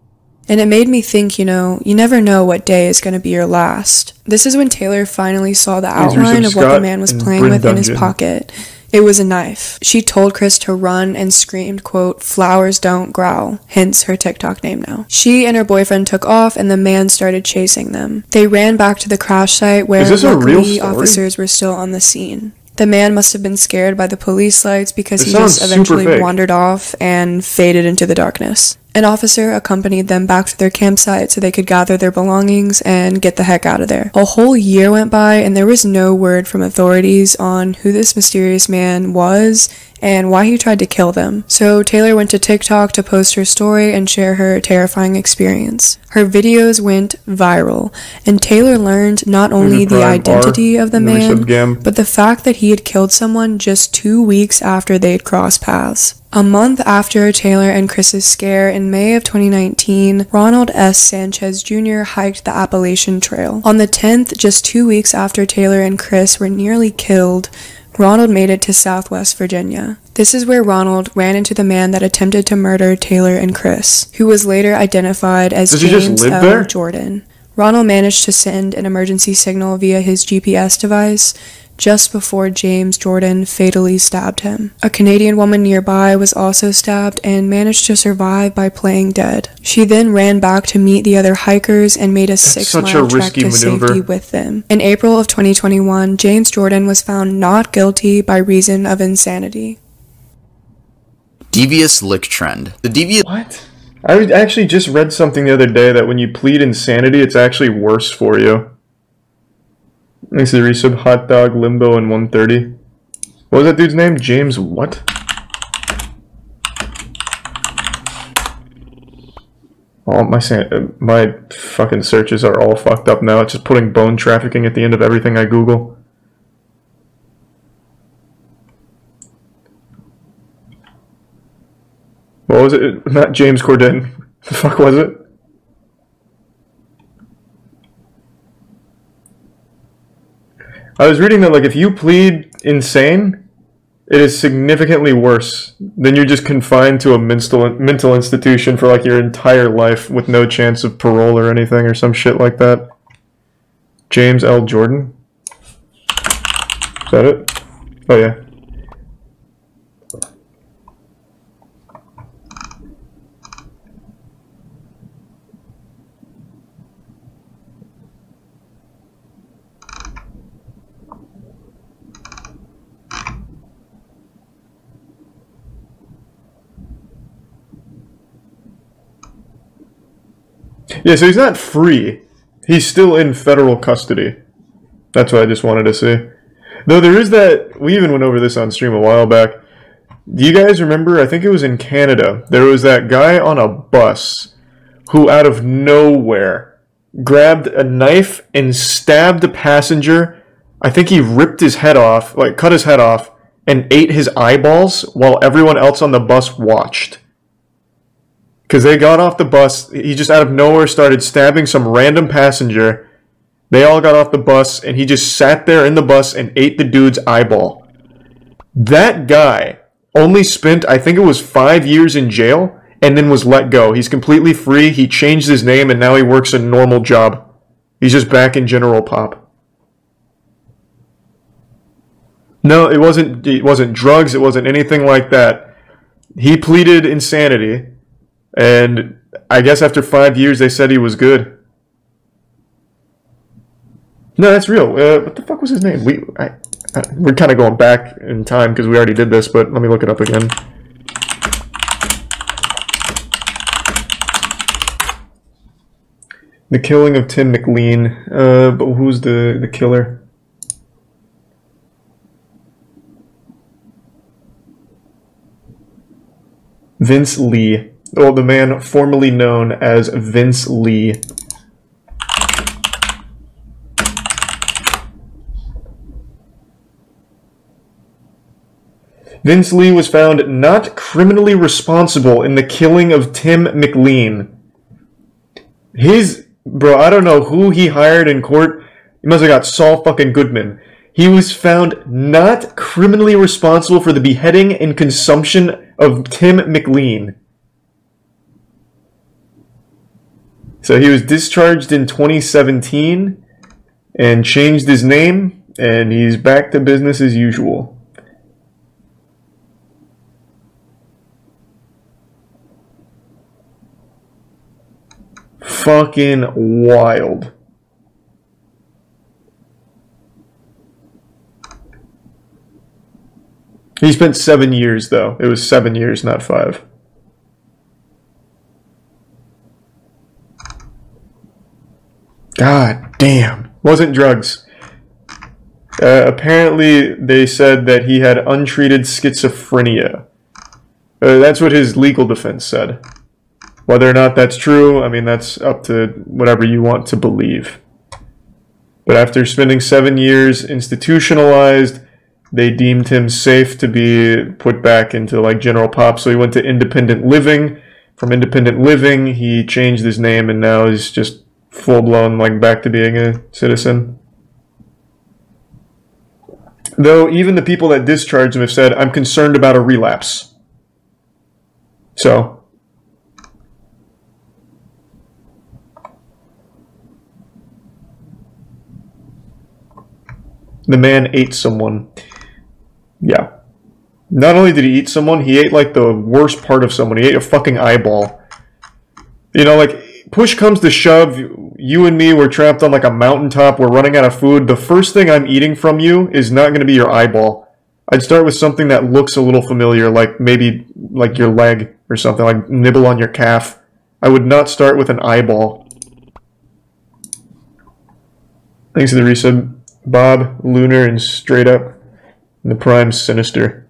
And it made me think, you know, you never know what day is going to be your last." This is when Taylor finally saw the outline of what the man was playing with in his pocket. It was a knife. She told Chris to run and screamed, quote, "Flowers don't growl," hence her TikTok name now. She and her boyfriend took off and the man started chasing them. They ran back to the crash site where luckily officers were still on the scene. The man must have been scared by the police lights because he just eventually wandered off and faded into the darkness. An officer accompanied them back to their campsite so they could gather their belongings and get the heck out of there. A whole year went by and there was no word from authorities on who this mysterious man was and why he tried to kill them. So Taylor went to TikTok to post her story and share her terrifying experience. Her videos went viral, and Taylor learned not only the identity of the man, but the fact that he had killed someone just 2 weeks after they'd crossed paths. A month after Taylor and Chris's scare in May of 2019, Ronald S. Sanchez Jr. hiked the Appalachian Trail. On the 10th, just 2 weeks after Taylor and Chris were nearly killed, Ronald made it to Southwest Virginia. This is where Ronald ran into the man that attempted to murder Taylor and Chris, who was later identified as James L. Jordan. Ronald managed to send an emergency signal via his GPS device just before James Jordan fatally stabbed him. A Canadian woman nearby was also stabbed and managed to survive by playing dead. She then ran back to meet the other hikers and made a 6-mile trek to safety with them. In April of 2021, James Jordan was found not guilty by reason of insanity. Devious lick trend. The devious... What? I actually just read something the other day that when you plead insanity, it's actually worse for you. Thanks to the resub, Hot Dog, Limbo, and 130. What was that dude's name? James what? Oh, my fucking searches are all fucked up now. It's just putting bone trafficking at the end of everything I Google. What was it? Not James Corden. The fuck was it? I was reading that, like, if you plead insane, it is significantly worse than you're just confined to a mental institution for, like, your entire life with no chance of parole or anything or some shit like that. James L. Jordan? Is that it? Oh, yeah. Yeah, so he's not free. He's still in federal custody. That's what I just wanted to say. Though there is that, we even went over this on stream a while back. Do you guys remember, I think it was in Canada, there was that guy on a bus who out of nowhere grabbed a knife and stabbed a passenger. I think he ripped his head off, like cut his head off, and ate his eyeballs while everyone else on the bus watched. Because they got off the bus, he just out of nowhere started stabbing some random passenger. They all got off the bus, and he just sat there in the bus and ate the dude's eyeball. That guy only spent, I think it was 5 years in jail, and then was let go. He's completely free, he changed his name, and now he works a normal job. He's just back in general pop. No, it wasn't drugs, it wasn't anything like that. He pleaded insanity. And I guess after 5 years, they said he was good. No, that's real. What the fuck was his name? We're kind of going back in time because we already did this, but let me look it up again. The killing of Tim McLean. But who's the killer? Vince Lee. Well, the man formerly known as Vince Lee. Vince Lee was found not criminally responsible in the killing of Tim McLean. Bro, I don't know who he hired in court. He must have got Saul fucking Goodman. He was found not criminally responsible for the beheading and consumption of Tim McLean. So he was discharged in 2017 and changed his name, and he's back to business as usual. Fucking wild. He spent 7 years, though. It was 7 years, not 5. God damn. Wasn't drugs. Apparently, they said that he had untreated schizophrenia. That's what his legal defense said. Whether or not that's true, I mean, that's up to whatever you want to believe. But after spending 7 years institutionalized, they deemed him safe to be put back into like general pop. So he went to independent living. From independent living, he changed his name, and now he's just full-blown like back to being a citizen. Though even the people that discharged him have said, I'm concerned about a relapse. So the man ate someone. Yeah. Not only did he eat someone, he ate like the worst part of someone. He ate a fucking eyeball. You know, like, push comes to shove, you and me, we're trapped on like a mountaintop, we're running out of food. The first thing I'm eating from you is not going to be your eyeball. I'd start with something that looks a little familiar, like maybe like your leg or something, like nibble on your calf. I would not start with an eyeball. Thanks to the resub. Bob, Lunar, and Straight Up, and the Prime Sinister.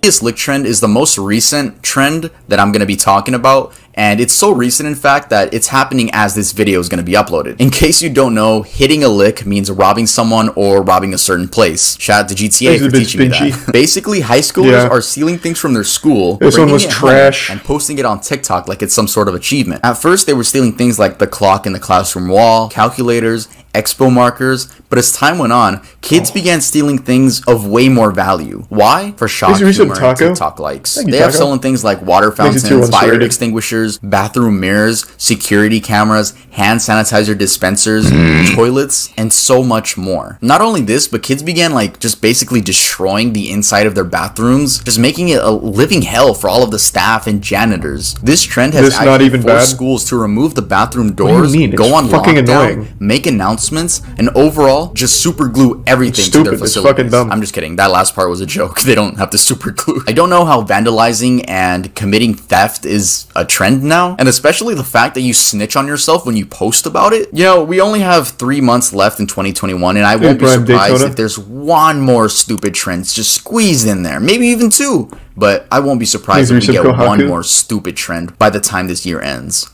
This lick trend is the most recent trend that I'm going to be talking about, and it's so recent in fact that it's happening as this video is going to be uploaded. In case you don't know, hitting a lick means robbing someone or robbing a certain place. Shout out to GTA for teaching me that. Basically, high schoolers are stealing things from their school, this one was trash, and posting it on TikTok like it's some sort of achievement. At first, they were stealing things like the clock in the classroom wall, calculators, expo markers, but as time went on, kids began stealing things of way more value. Why? For shock humor and TikTok likes. They have stolen things like water fountains, fire extinguishers, bathroom mirrors, security cameras, hand sanitizer dispensers, toilets, and so much more. Not only this, but kids began like just basically destroying the inside of their bathrooms, just making it a living hell for all of the staff and janitors. This trend has actually forced schools to remove the bathroom doors, go on lockdown, make announcements, and overall just super glue everything to their facilities. It's fucking dumb. I'm just kidding. That last part was a joke. They don't have to super glue. I don't know how vandalizing and committing theft is a trend now, and especially the fact that you snitch on yourself when you post about it. You know, we only have 3 months left in 2021, and I won't be surprised if there's one more stupid trend just squeezed in there. Maybe even 2. But I won't be surprised if we get one more stupid trend by the time this year ends.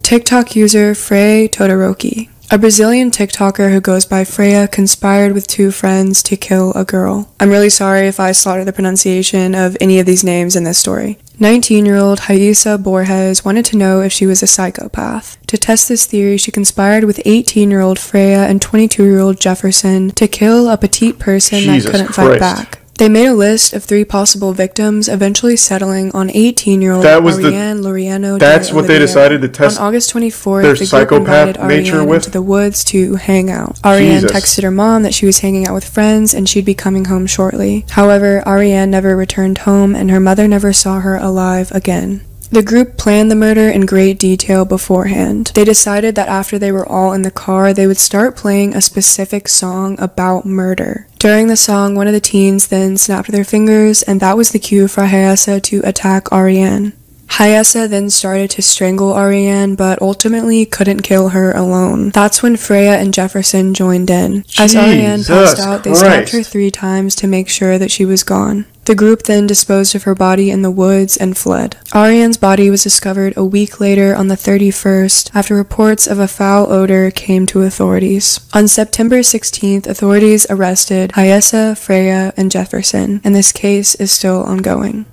TikTok user Frey Todoroki. A Brazilian TikToker who goes by Freya conspired with 2 friends to kill a girl. I'm really sorry if I slaughtered the pronunciation of any of these names in this story. 19-year-old Raíssa Borges wanted to know if she was a psychopath. To test this theory, she conspired with 18-year-old Freya and 22-year-old Jefferson to kill a petite person that couldn't fight back. They made a list of 3 possible victims, eventually settling on 18-year-old Ariane Laureano. That's what they decided to test. On August 24th, the group invited Ariane into the woods to hang out. Ariane texted her mom that she was hanging out with friends and she'd be coming home shortly. However, Ariane never returned home and her mother never saw her alive again. The group planned the murder in great detail beforehand. They decided that after they were all in the car, they would start playing a specific song about murder. During the song, one of the teens then snapped their fingers, and that was the cue for Raíssa to attack Ariane. Raíssa then started to strangle Ariane, but ultimately couldn't kill her alone. That's when Freya and Jefferson joined in. As Ariane passed out, they snapped her 3 times to make sure that she was gone. The group then disposed of her body in the woods and fled. Ariane's body was discovered a week later on the 31st after reports of a foul odor came to authorities. On September 16th, authorities arrested Ayesha, Freya, and Jefferson, and this case is still ongoing.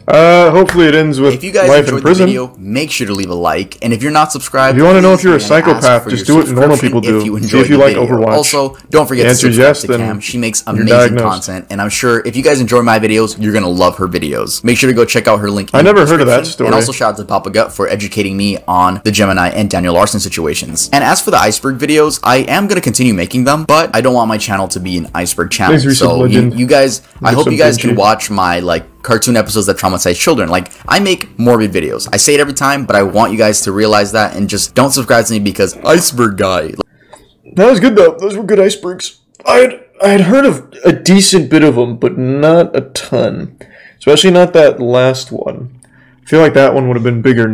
Hopefully it ends with if you guys life enjoyed in prison. The video, make sure to leave a like, and if you're not subscribed, if you want to know if you're a psychopath, just do what normal people do. See if you like Overwatch. Also, don't forget to subscribe to Cam. She makes amazing content, and I'm sure if you guys enjoy my videos, you're gonna love her videos. Make sure to go check out her link. I never heard of that story. And also shout out to Papa Gut for educating me on the Gemini and Daniel Larson situations. And as for the iceberg videos, I am gonna continue making them, but I don't want my channel to be an iceberg channel. So you guys, I hope you guys can watch my cartoon episodes that traumatize children. I make morbid videos. I say it every time, but I want you guys to realize that and just don't subscribe to me because iceberg guy. That was good though. Those were good icebergs. I had heard of a decent bit of them, but not a ton. Especially not that last one. I feel like that one would have been bigger.